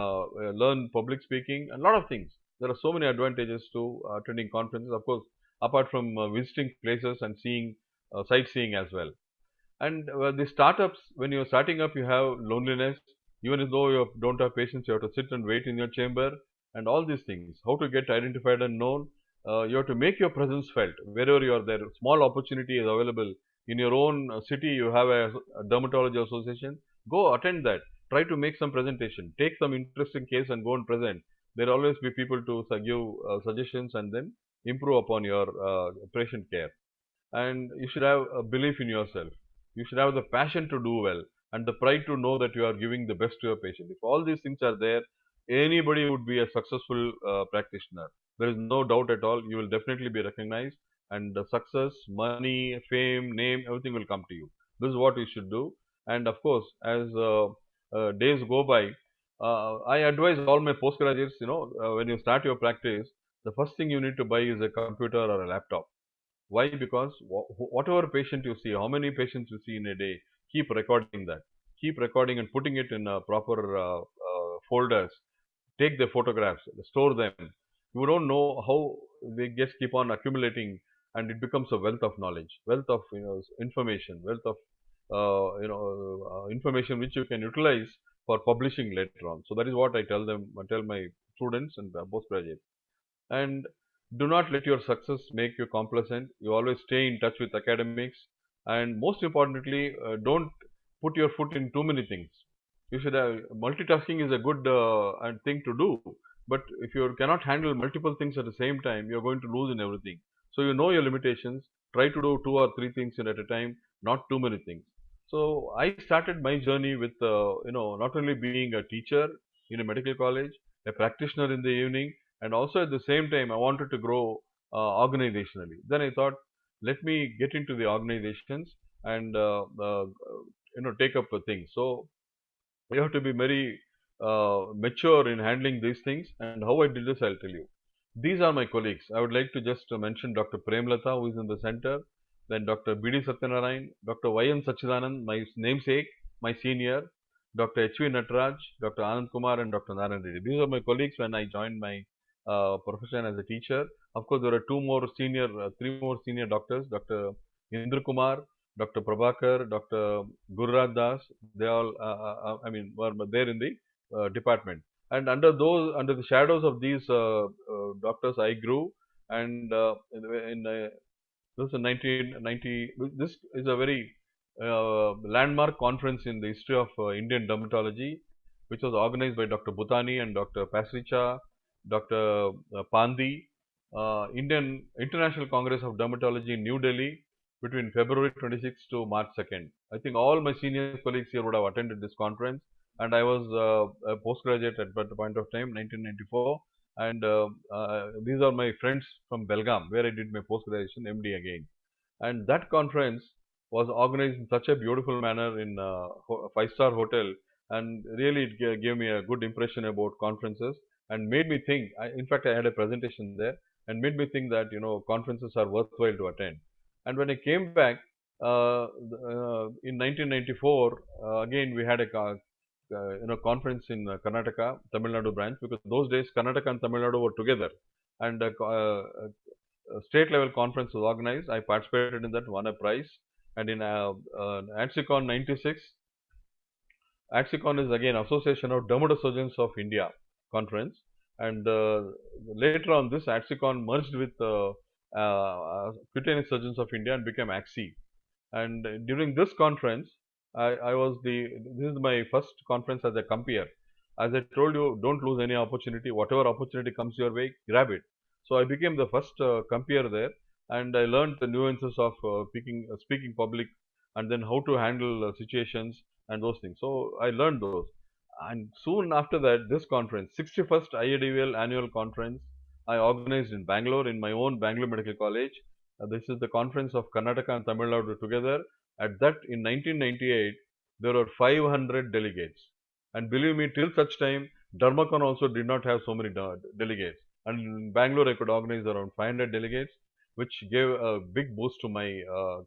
learn public speaking and a lot of things. There are so many advantages to attending conferences, of course, apart from visiting places and seeing sightseeing as well. And the startups, when you're starting up, you have loneliness. Even though you don't have patients, you have to sit and wait in your chamber and all these things. How to get identified and known? You have to make your presence felt wherever you are there. Small opportunity is available in your own city. You have a dermatology association. Go attend that. Try to make some presentation. Take some interesting case and go and present. There will always be people to give suggestions and then improve upon your patient care. And you should have a belief in yourself. You should have the passion to do well and the pride to know that you are giving the best to your patient. If all these things are there, anybody would be a successful practitioner. There is no doubt at all. You will definitely be recognized, and the success, money, fame, name, everything will come to you. This is what you should do. And of course, as days go by, I advise all my postgraduates, when you start your practice, the first thing you need to buy is a computer or a laptop. Why? Because whatever patient you see, how many patients you see in a day, keep recording that. Keep recording and putting it in proper folders. Take the photographs, store them. You don't know how they just keep on accumulating, and it becomes a wealth of knowledge, wealth of information, wealth of information which you can utilize for publishing later on. So that is what I tell them. I tell my students and postgraduates. And do not let your success make you complacent. You always stay in touch with academics, and most importantly, don't put your foot in too many things. You should have multitasking is a good thing to do, but if you cannot handle multiple things at the same time, you're going to lose in everything. So you know your limitations. Try to do two or three things at a time, not too many things. So I started my journey with not only being a teacher in a medical college, a practitioner in the evening, and also at the same time I wanted to grow organizationally. Then I thought, let me get into the organizations and take up things. So you have to be very mature in handling these things. And how I did this, I'll tell you. These are my colleagues. I would like to just mention Dr. Premlata, who is in the center, then Dr. B.D. Satyanarayan, Dr. Y.N. Sachidanand, my namesake, my senior, Dr. H.V. Nataraj, Dr. Anand Kumar, and Dr. Narayan Reddy. These are my colleagues when I joined my profession as a teacher. Of course, there are three more senior doctors, Dr. Indra Kumar, Dr. Prabhakar, Dr. Gururaj Das. They all, were there in the department. And under the shadows of these doctors, I grew. And this is 1990. This is a very landmark conference in the history of Indian dermatology, which was organized by Dr. Bhutani and Dr. Pasricha, Dr. Pandey, Indian International Congress of Dermatology in New Delhi between February 26th to March 2nd. I think all my senior colleagues here would have attended this conference, and I was a postgraduate at that point of time, 1994. And these are my friends from Belgaum, where I did my post-graduation MD again. And that conference was organized in such a beautiful manner in a five-star hotel, and really it gave me a good impression about conferences and made me think. In fact, I had a presentation there and made me think that conferences are worthwhile to attend. And when I came back in 1994, again we had a conference in Karnataka, Tamil Nadu branch, because those days Karnataka and Tamil Nadu were together, and a state level conference was organized. I participated in that, won a prize, and in ATSICON 96. ATSICON is again Association of Dermatosurgeons of India conference, and later on this ATSICON merged with Cutaneous Surgeons of India and became AXI. And during this conference, this is my first conference as a compeer. As I told you, don't lose any opportunity. Whatever opportunity comes your way, grab it. So I became the first compeer there, and I learned the nuances of speaking public, and then how to handle situations and those things. So I learned those. And soon after that, this conference, 61st IADVL annual conference, I organized in Bangalore, in my own Bangalore Medical College. This is the conference of Karnataka and Tamil Nadu together. At that, in 1998, there were 500 delegates. And believe me, till such time, Dharmakon also did not have so many delegates. And in Bangalore, I could organize around 500 delegates, which gave a big boost to my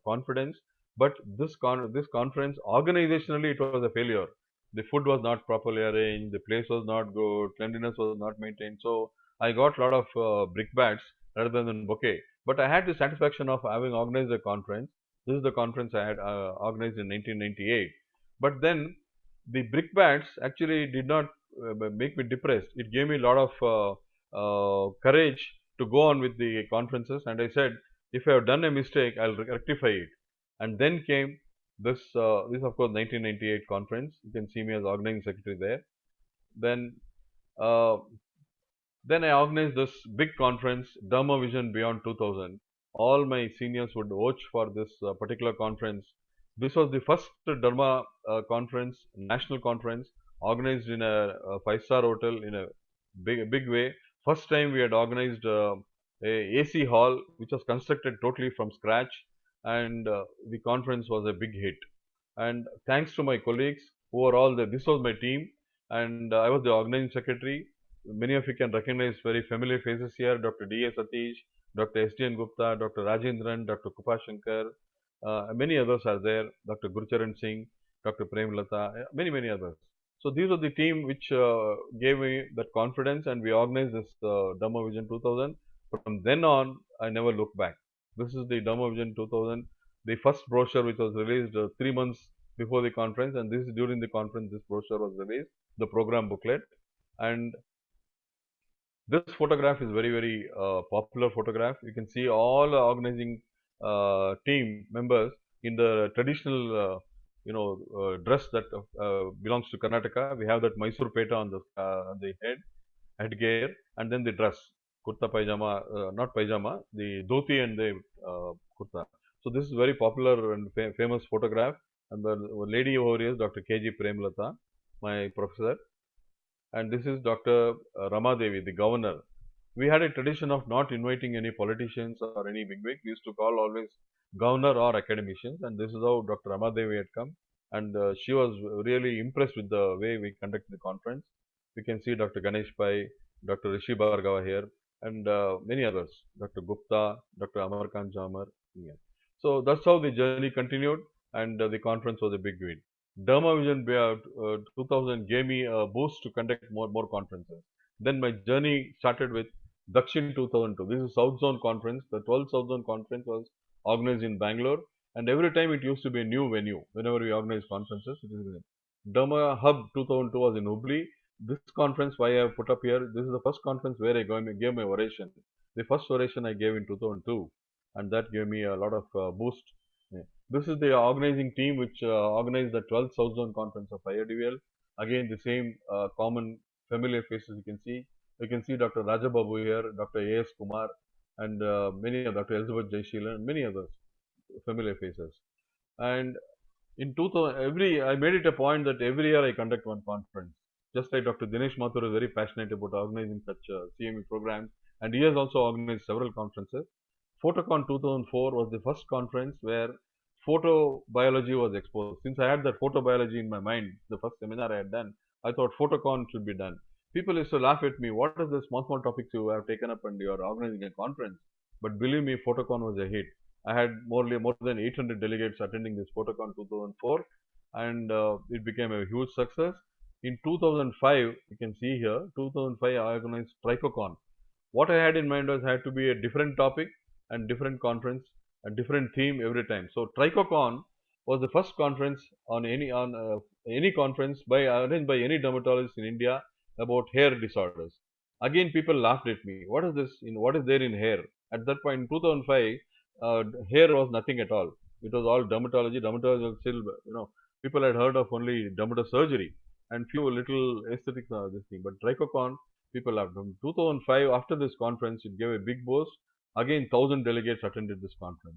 confidence. But this conference, organizationally, it was a failure. The food was not properly arranged, the place was not good, cleanliness was not maintained. So I got a lot of brickbats rather than bouquet. But I had the satisfaction of having organized a conference. This is the conference I had organized in 1998. But then the brickbats actually did not make me depressed. It gave me a lot of courage to go on with the conferences. And I said, if I have done a mistake, I'll rectify it. And then came this of course 1998 conference. You can see me as organizing secretary there. Then uh, then I organized this big conference, Dharma Vision Beyond 2000. All my seniors would watch for this particular conference. This was the first Dharma conference, national conference, organized in a five-star hotel in a big way. First time we had organized a AC hall, which was constructed totally from scratch, and the conference was a big hit. And thanks to my colleagues who were all this was my team, and I was the organizing secretary. Many of you can recognize very familiar faces here: Dr. D.A. Satish, Dr. S.D.N. Gupta, Dr. Rajendran, Dr. Kupa Shankar, many others are there, Dr. Gurucharan Singh, Dr. Prem Lata, many others. So these are the team which gave me that confidence, and we organized this Dhamma Vision 2000. From then on, I never looked back. This is the Dhamma Vision 2000, the first brochure which was released 3 months before the conference, and this is during the conference this brochure was released, the program booklet. And this photograph is very popular photograph. You can see all organizing team members in the traditional dress that belongs to Karnataka. We have that Mysore Peta on the headgear, and then the dress, kurta pajama, not pajama, the dhoti and the kurta. So this is very popular and famous photograph. And the lady over here is Dr. K.G. Premlata, my professor. And this is Dr. Ramadevi, the governor. We had a tradition of not inviting any politicians or any bigwig. We used to call always governor or academicians, and this is how Dr. Ramadevi had come. And she was really impressed with the way we conducted the conference. We can see Dr. Ganesh Pai, Dr. Rishi Bhargava here, and many others, Dr. Gupta, Dr. Amarkant Jamar. Yeah. So that's how the journey continued, and the conference was a big win. Dharma Vision 2000 gave me a boost to conduct more conferences. Then my journey started with Dakshin 2002. This is South Zone Conference. The 12th South Zone Conference was organized in Bangalore, and every time it used to be a new venue. Whenever we organize conferences, it is Dharma Hub 2002 was in Hubli. This conference, why I have put up here, this is the first conference where I gave my oration. The first oration I gave in 2002, and that gave me a lot of boost. Yeah. This is the organizing team which organized the 12th South Zone Conference of IRDVL. Again, the same common familiar faces you can see. You can see Dr. Rajababu here, Dr. A.S. Kumar, and many Dr. Elizabeth Jaishilan, and many others familiar faces. And in 2000, I made it a point that every year I conduct one conference. Just like Dr. Dinesh Mathur is very passionate about organizing such CME programs, and he has also organized several conferences. Photocon 2004 was the first conference where photobiology was exposed. Since I had that photobiology in my mind, the first seminar I had done, I thought Photocon should be done. People used to laugh at me, what are the small topics you have taken up and you are organizing a conference? But believe me, Photocon was a hit. I had more than 800 delegates attending this Photocon 2004, and it became a huge success. In 2005, you can see here, 2005 I organized Trichocon. What I had in mind was had to be a different topic and different conference, a different theme every time. So Trichocon was the first conference on any conference arranged by any dermatologist in India about hair disorders. Again, people laughed at me. What is this? What is there in hair? At that point, in 2005, hair was nothing at all. It was all dermatology. Dermatology was still, people had heard of only dermatosurgery and few little aesthetics of this thing. But Trichocon People have done. 2005, after this conference, it gave a big boost. Again, 1,000 delegates attended this conference.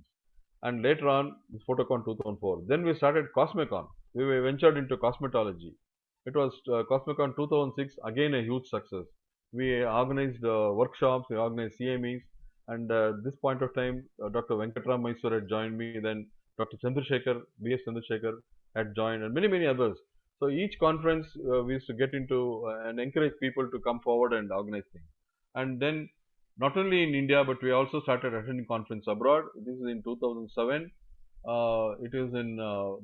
And later on, Photocon 2004. Then we started Cosmecon. We ventured into cosmetology. It was Cosmecon 2006, again a huge success. We organized workshops, we organized CMEs, and this point of time, Dr. Venkatram Mysore had joined me, then Dr. Chandrasekhar, B.S. Chandrasekhar had joined, and many, many others. So each conference, we used to get into and encourage people to come forward and organize things. And then, not only in India, but we also started attending conference abroad. This is in 2007. It is in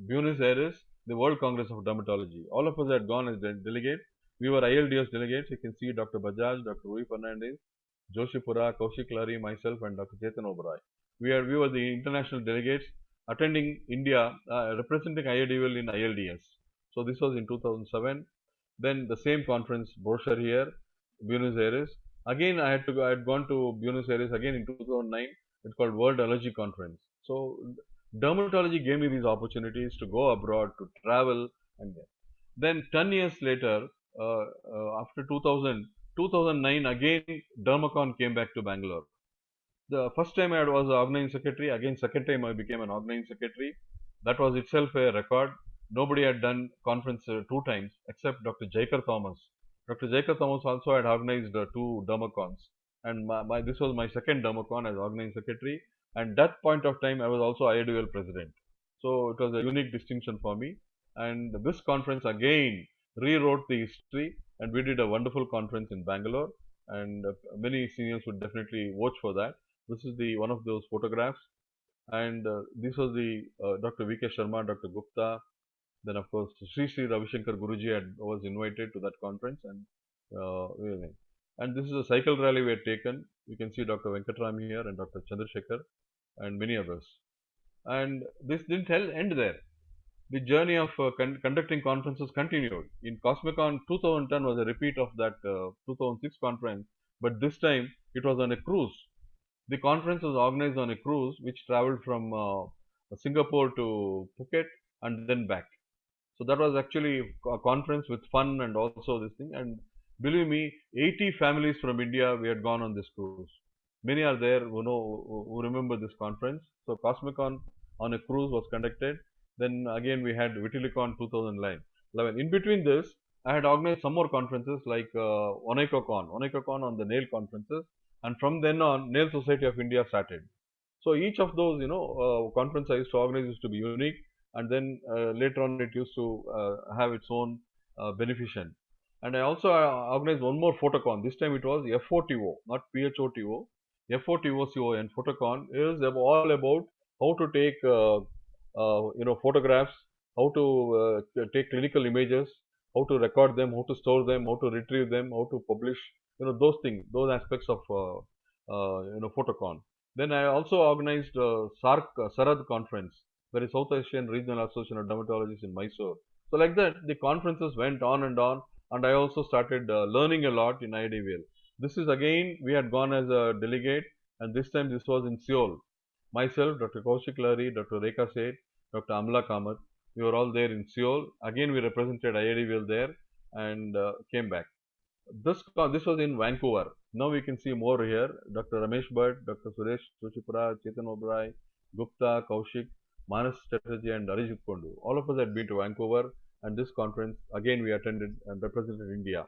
Buenos Aires, the World Congress of Dermatology. All of us had gone as delegates. We were ILDS delegates. You can see Dr. Bajaj, Dr. Rui Fernandez, Joshipura, Kaushik Lari, myself, and Dr. Chetan Oberoi. We were the international delegates attending India, representing IADVL in ILDS. So this was in 2007. Then the same conference brochure here, Buenos Aires. Again, I had gone to Buenos Aires again in 2009. It's called World Allergy Conference. So dermatology gave me these opportunities to go abroad, to travel, and then 10 years later, after 2000, 2009, again Dermacon came back to Bangalore. The first time I was organizing secretary, again second time I became an organizing secretary. That was itself a record. Nobody had done conference two times except Dr. Jaikar Thomas. Dr. Jaikar Thomas also had organized two Dermacons, and this was my second Dermacon as organizing secretary. And that point of time, I was also IADL president. So it was a unique distinction for me. And this conference again rewrote the history, and we did a wonderful conference in Bangalore. And many seniors would definitely watch for that. This is the one of those photographs, and this was the Dr. V.K. Sharma, Dr. Gupta. Then of course Sri Ravi Shankar Guruji was invited to that conference, and this is a cycle rally we had taken. You can see Dr. Venkatram here and Dr. Chandrasekhar and many others. And this didn't end there. The journey of conducting conferences continued. In Cosmecon 2010 was a repeat of that 2006 conference, but this time it was on a cruise. The conference was organized on a cruise which traveled from Singapore to Phuket and then back. So that was actually a conference with fun and also this thing. And believe me, 80 families from India we had gone on this cruise. Many are there who remember this conference. So Cosmecon on a cruise was conducted. Then again we had Vitilicon 2011. In between this, I had organized some more conferences like Onaikocon on the nail conferences, and from then on, Nail Society of India started. So each of those, conference I used to organize used to be unique, and then later on it used to have its own beneficent. And I also organized one more photocon. This time it was FOTO, not PHOTO. FOTOCON photocon is all about how to take photographs, how to take clinical images, how to record them, how to store them, how to retrieve them, how to publish, those things, those aspects of photocon. Then I also organized Sarad conference, where is South Asian Regional Association of Dermatologists in Mysore. So like that, the conferences went on, and I also started learning a lot in IDVL. This is again, we had gone as a delegate, and this time this was in Seoul. Myself, Dr. Kaushik Lari, Dr. Rekha Seth, Dr. Amla Kamath, we were all there in Seoul. Again, we represented IIDVL there and came back. This was in Vancouver. Now we can see more here. Dr. Ramesh Bhatt, Dr. Suresh Joshipura, Chetan Oberoi, Gupta, Kaushik, Manas Chatterjee, and Arijit Kondu. All of us had been to Vancouver, and this conference again we attended and represented India.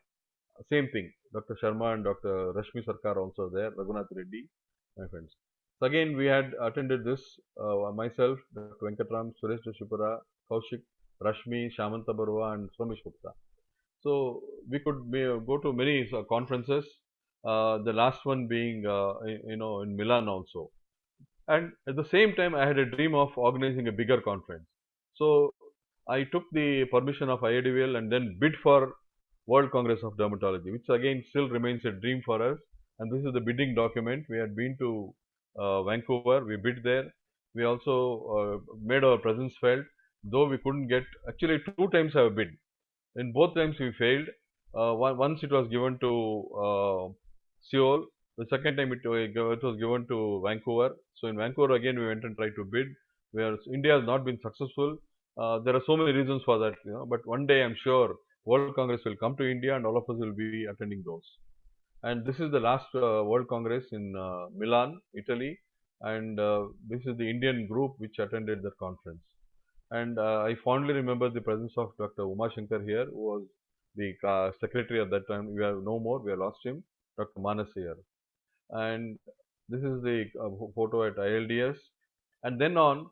Same thing. Dr. Sharma and Dr. Rashmi Sarkar also there. Raghunath Reddy, my friends. So again, we had attended this, myself, Dr. Venkatram, Suresh Joshipura, Kaushik, Rashmi, Shamanta Barua, and Somesh Gupta. So we could go to many conferences, the last one being, in Milan also. And at the same time, I had a dream of organizing a bigger conference. So I took the permission of IADVL and then bid for World Congress of Dermatology, which again still remains a dream for us. And this is the bidding document. We had been to Vancouver, we bid there. We also made our presence felt, though we couldn't get, actually two times I have bid. In both times we failed. Once it was given to Seoul, the second time it was given to Vancouver. So in Vancouver again we went and tried to bid, where India has not been successful. There are so many reasons for that, but one day I'm sure World Congress will come to India and all of us will be attending those. And this is the last World Congress in Milan, Italy, and this is the Indian group which attended the conference. And I fondly remember the presence of Dr. Uma Shankar here, who was the secretary at that time. We have no more, we have lost him, Dr. Manas here. And this is the photo at ILDS. And then on,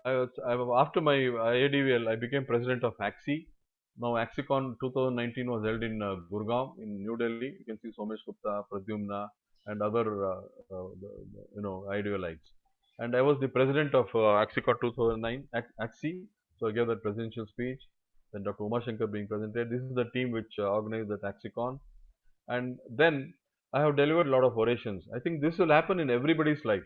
after my IADVL, I became president of AXI. Now, AXICON 2019 was held in Gurgaon in New Delhi. You can see Somesh Gupta, Pradyumna, and other, IDVLites. And I was the president of AXICON 2009, AXI. So I gave that presidential speech. Then Dr. Uma Shankar being presented. This is the team which organized that AXICON. And then I have delivered a lot of orations. I think this will happen in everybody's life.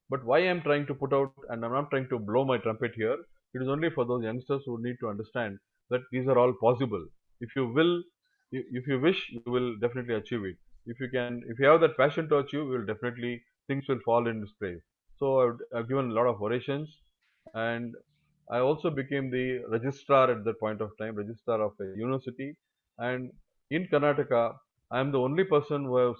But why I am trying to put out, and I'm not trying to blow my trumpet here, it is only for those youngsters who need to understand that these are all possible. If you will, if you wish, you will definitely achieve it. If you have that passion to achieve, you will definitely, things will fall into place. So I've given a lot of orations, and I also became the registrar at that point of time, registrar of a university. And in Karnataka, I am the only person who has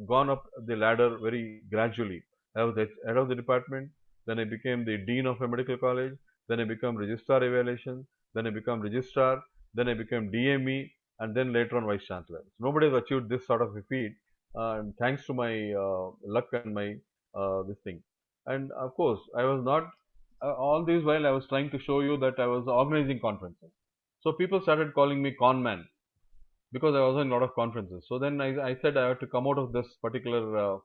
gone up the ladder very gradually. I was the head of the department, then I became the dean of a medical college, then I became registrar evaluation, then I became registrar, then I became DME, and then later on vice chancellor. So nobody has achieved this sort of a feat, and thanks to my luck and my this thing. And of course, I was not all this while I was trying to show you that I was organizing conferences. So people started calling me con man because I was in a lot of conferences. So then I said I have to come out of this particular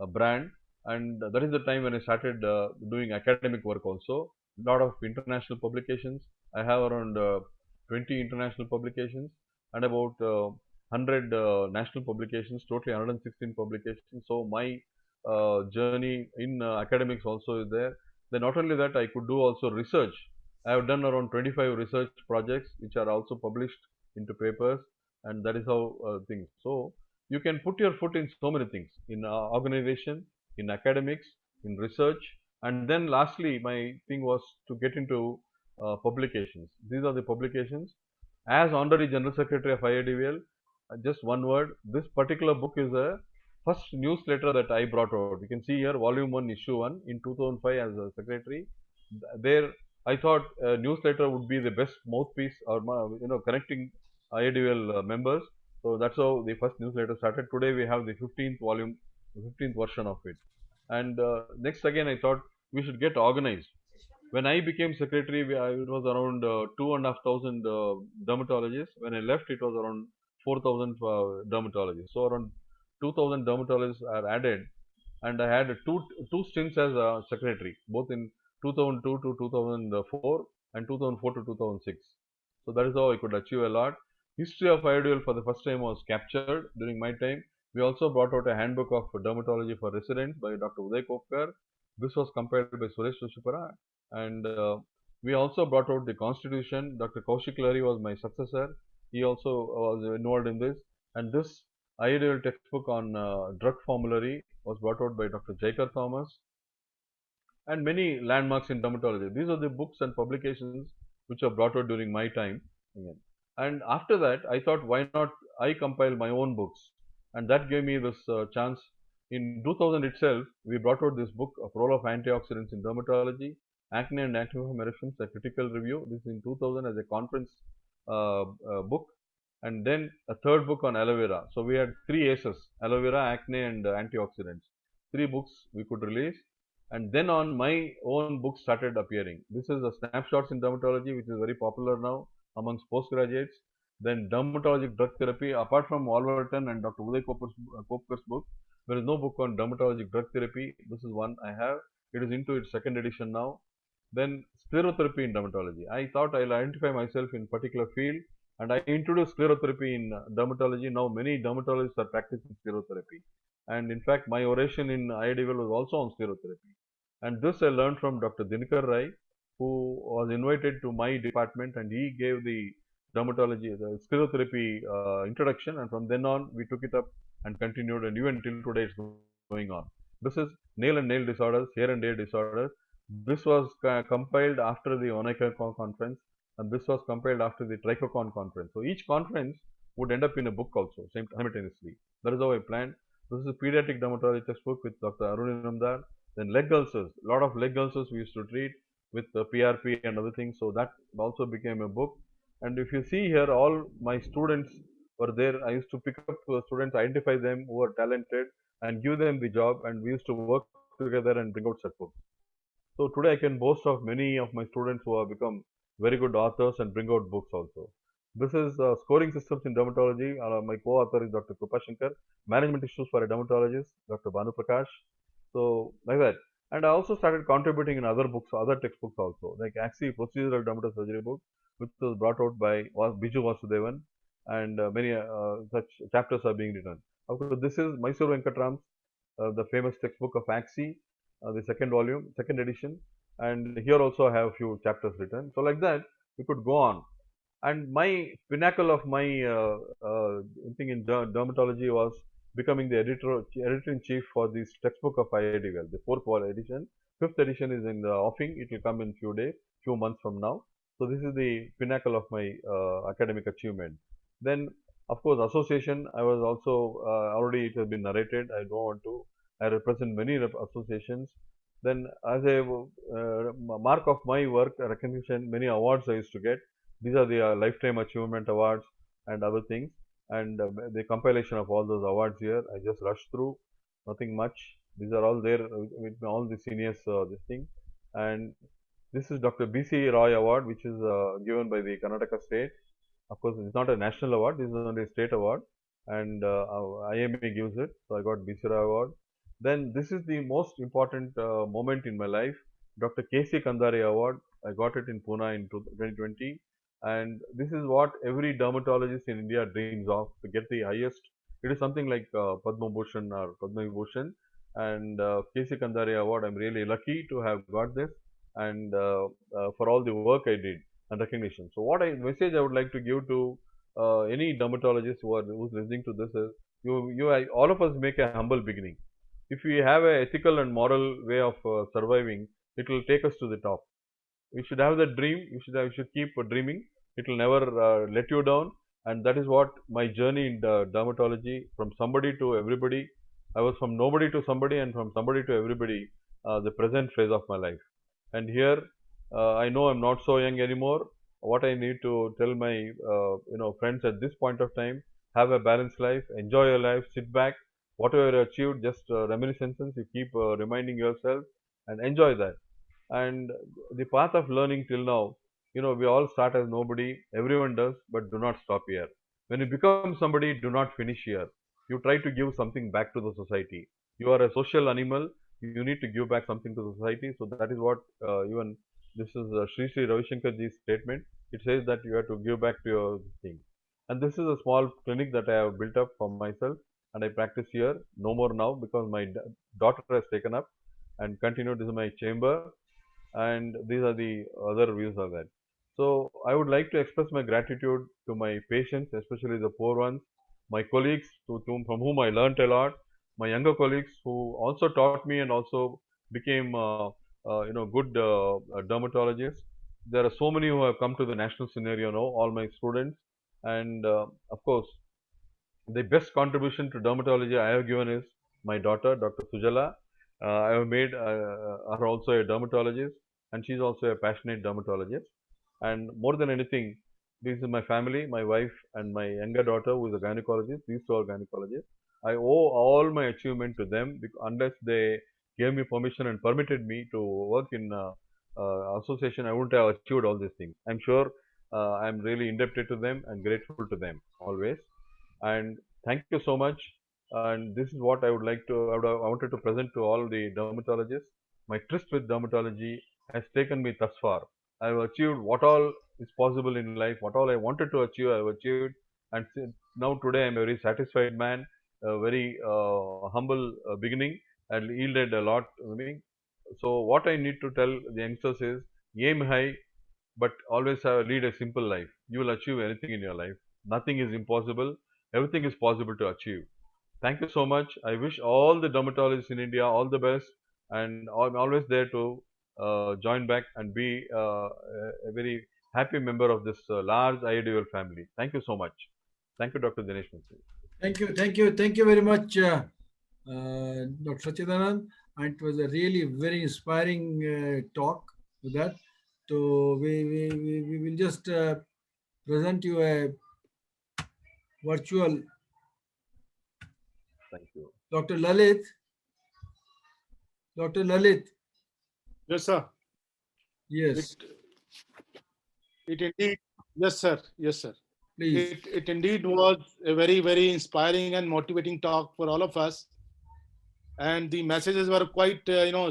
brand, and that is the time when I started doing academic work also. A lot of international publications. I have around 20 international publications and about 100 national publications, totally 116 publications. So my journey in academics also is there. Then not only that, I could do also research. I have done around 25 research projects which are also published into papers, and that is how things. So you can put your foot in so many things, in organization, in academics, in research, and then lastly my thing was to get into publications. These are the publications. As honorary general secretary of IADVL, just one word, this particular book is a first newsletter that I brought out. You can see here volume 1 issue 1 in 2005 as a secretary. There I thought a newsletter would be the best mouthpiece or connecting IADVL members. So that's how the first newsletter started. Today we have the 15th volume, the 15th version of it. And next again I thought we should get organized. When I became secretary, it was around 2,500 dermatologists. When I left, it was around 4,000 dermatologists. So around 2,000 dermatologists are added, and I had two stints as a secretary, both in 2002 to 2004 and 2004 to 2006. So that is how I could achieve a lot. History of IODL for the first time was captured during my time. We also brought out a handbook of dermatology for residents by Dr. Uday Kopkar. This was compiled by Suresh Joshipura, and we also brought out the constitution. Dr. Kaushik Lahiri was my successor. He also was involved in this, and this IODL textbook on drug formulary was brought out by Dr. Jaikar Thomas, and many landmarks in dermatology. These are the books and publications which are brought out during my time. And after that, I thought, why not I compile my own books? And that gave me this chance. In 2000 itself, we brought out this book of role of antioxidants in dermatology, acne and acne erections, a critical review. This is in 2000 as a conference book. And then a third book on aloe vera. So we had three aces: aloe vera, acne, and antioxidants. Three books we could release. And then on, my own books started appearing. This is a snapshots in dermatology, which is very popular now amongst postgraduates. Then dermatologic drug therapy, apart from Wolverton and Dr. Uday Kopkar's book, there is no book on dermatologic drug therapy. This is one I have. It is into its second edition now. Then sclerotherapy in dermatology. I thought I'll identify myself in particular field, and I introduced sclerotherapy in dermatology. Now many dermatologists are practicing sclerotherapy. And in fact, my oration in IIDVL was also on sclerotherapy. And this I learned from Dr. Dinakar Rai, who was invited to my department, and he gave the dermatology, the sclerotherapy introduction. And from then on, we took it up and continued, and even till today it's going on. This is nail and nail disorders, hair and hair disorders. This was compiled after the Onaica conference, and this was compiled after the Trichocon conference. So each conference would end up in a book also simultaneously. That is how I planned. This is a pediatric dermatology textbook with Dr. Arun Namdar. Then leg ulcers, a lot of leg ulcers we used to treat with PRP and other things. So that also became a book. And if you see here, all my students were there. I used to pick up students, identify them who are talented, and give them the job. And we used to work together and bring out such books. So today I can boast of many of my students who have become very good authors and bring out books also. This is scoring systems in dermatology. My co-author is Dr. Krupashankar. Management issues for a dermatologist, Dr. Banu Prakash. So like that. And I also started contributing in other books, other textbooks also, like AXI Procedural Dermatology Surgery book, which was brought out by Biju Vasudevan, and many such chapters are being written. Of course, this is Mysore Venkatram's the famous textbook of AXI, the second volume, second edition, and here also I have a few chapters written. So like that, we could go on. And my pinnacle of my thing in dermatology was becoming the editor-in-chief for this textbook of IIDWell, the fourth edition. Fifth edition is in the offing. It will come in few days, few months from now. So this is the pinnacle of my academic achievement. Then, of course, association. I was also already it has been narrated. I don't want to. I represent many associations. Then, as a mark of my work, recognition, many awards I used to get. These are the lifetime achievement awards and other things, and the compilation of all those awards here. I just rushed through, nothing much. These are all there with all the seniors. This thing, and this is Dr. B.C. Roy Award, which is given by the Karnataka State. Of course, it's not a national award. This is only a state award, and IMA gives it. So I got B.C. Roy Award. Then this is the most important moment in my life. Dr. K.C. Kandare Award. I got it in Pune in 2020. And this is what every dermatologist in India dreams of, to get the highest. It is something like Padma Bhushan or Padma Vibhushan, and K.C. Kandare Award. I'm really lucky to have got this, and for all the work I did and recognition. So, what message I would like to give to any dermatologist who's listening to this is, all of us make a humble beginning. If we have a ethical and moral way of surviving, it will take us to the top. You should have that dream. You should keep dreaming. It will never let you down. And that is what my journey in dermatology, from somebody to everybody. I was from nobody to somebody, and from somebody to everybody. The present phase of my life. And here, I know I'm not so young anymore. What I need to tell my friends at this point of time: have a balanced life, enjoy your life, sit back. Whatever you achieved, just reminiscences. You keep reminding yourself and enjoy that. And the path of learning till now, we all start as nobody. Everyone does, but do not stop here. When you become somebody, do not finish here. You try to give something back to the society. You are a social animal. You need to give back something to the society. So that is what even this is Sri Sri Ravi Shankar ji's statement. It says that you have to give back to your thing. And this is a small clinic that I have built up for myself, and I practice here. No more now because my daughter has taken up and continued. This is my chamber, and these are the other views of that. So I would like to express my gratitude to my patients, especially the poor ones, my colleagues from whom I learnt a lot, my younger colleagues who also taught me and also became good dermatologists. There are so many who have come to the national scenario now, all my students, and of course the best contribution to dermatology I have given is my daughter, Dr. Sujala. I have made her also a dermatologist, and she's also a passionate dermatologist. And more than anything, this is my family, my wife, and my younger daughter, who is a gynecologist. These two are gynecologists. I owe all my achievement to them, unless they gave me permission and permitted me to work in association, I wouldn't have achieved all these things. I'm sure I'm really indebted to them and grateful to them always. And thank you so much. And this is what I would like to, I wanted to present to all the dermatologists. My tryst with dermatology has taken me thus far. I have achieved what all is possible in life, what all I wanted to achieve, I have achieved. And now today I am a very satisfied man, a very humble beginning, and yielded a lot to me. So what I need to tell the youngsters is, aim high, but always lead a simple life. You will achieve anything in your life. Nothing is impossible. Everything is possible to achieve. Thank you so much. I wish all the dermatologists in India all the best, and I'm always there to join back and be a very happy member of this large IIDL family. Thank you so much. Thank you, Dr. Dinesh. Thank you very much, Dr. Sachidanand, and it was a really very inspiring talk with that. So we will just present you a virtual Thank you. Dr. Lalit. Dr. Lalit, Yes, sir. yes, It indeed, yes, sir. Yes, sir. please. It indeed was a very, very inspiring and motivating talk for all of us. And the messages were quite,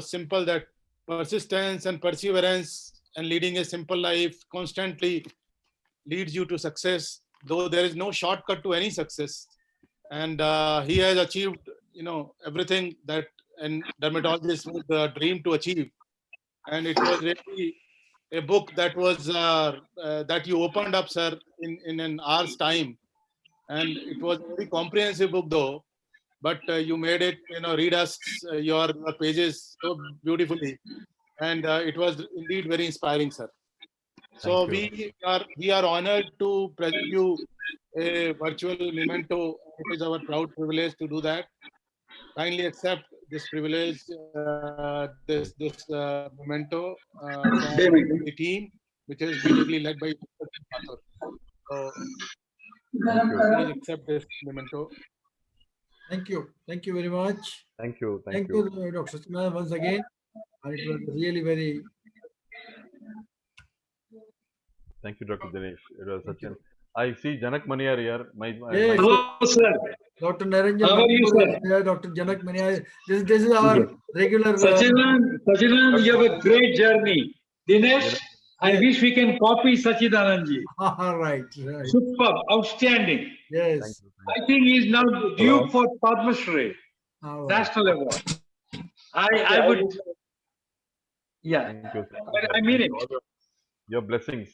simple, that persistence and perseverance and leading a simple life constantly leads you to success, though there is no shortcut to any success. And he has achieved, everything that a dermatologist would dream to achieve. And it was really a book that was that you opened up, sir, in an hour's time. And it was a very comprehensive book, though. But you made it, read us your pages so beautifully, and it was indeed very inspiring, sir. So Thank you. we are honored to present you a virtual memento. It is our proud privilege to do that. Kindly accept this privilege, this memento from the team, which is majorly led by Mathur. So Thank you. please accept this memento. Thank you. Thank you very much. Thank you. Thank you, Dr. Sachidanand, once again. And it was really very. Thank you, Dr. Dinesh. It was Thank such an. you. I see Janak Maniar here. Yes, Hello, sir. Dr. Naranjan How are you, Mathur sir? is there, Dr. Janak Mania. This is our regular. Sachidanand, you have a great journey. Dinesh, Janak, I Yes. wish we can copy Sachidanandji. Right, right. Superb, outstanding. Yes. thank you. I think he is now due for Padma Shri, All right. National Award. I would, yeah, Thank you. I mean it. All your blessings.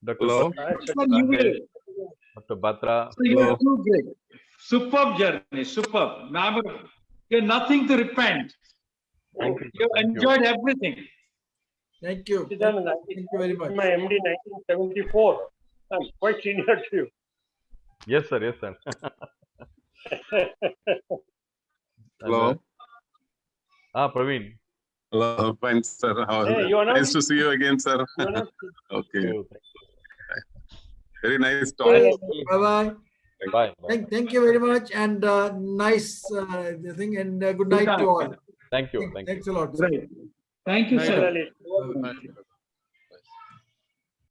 Dr. Hello. Sir, you will. Dr. Batra. So you are too great. Superb journey, superb. Now, you have nothing to repent. Thank you. You Thank you. enjoyed everything. Thank you. Sachidanand, Thank you very much. my MD 1974. I'm quite senior to you. Yes, sir. Yes, sir. Hello. Praveen. Hello, fine, sir. Hey, you are not. Nice to see you again, sir. You are not. Okay. Thank you. Very nice talk. Bye bye. Bye. Thank you very much, and nice thing, and good night to all. Thank you. Thank you. Thanks a lot. Great. Thank you, Night. sir. Lily. Bye-bye. Bye.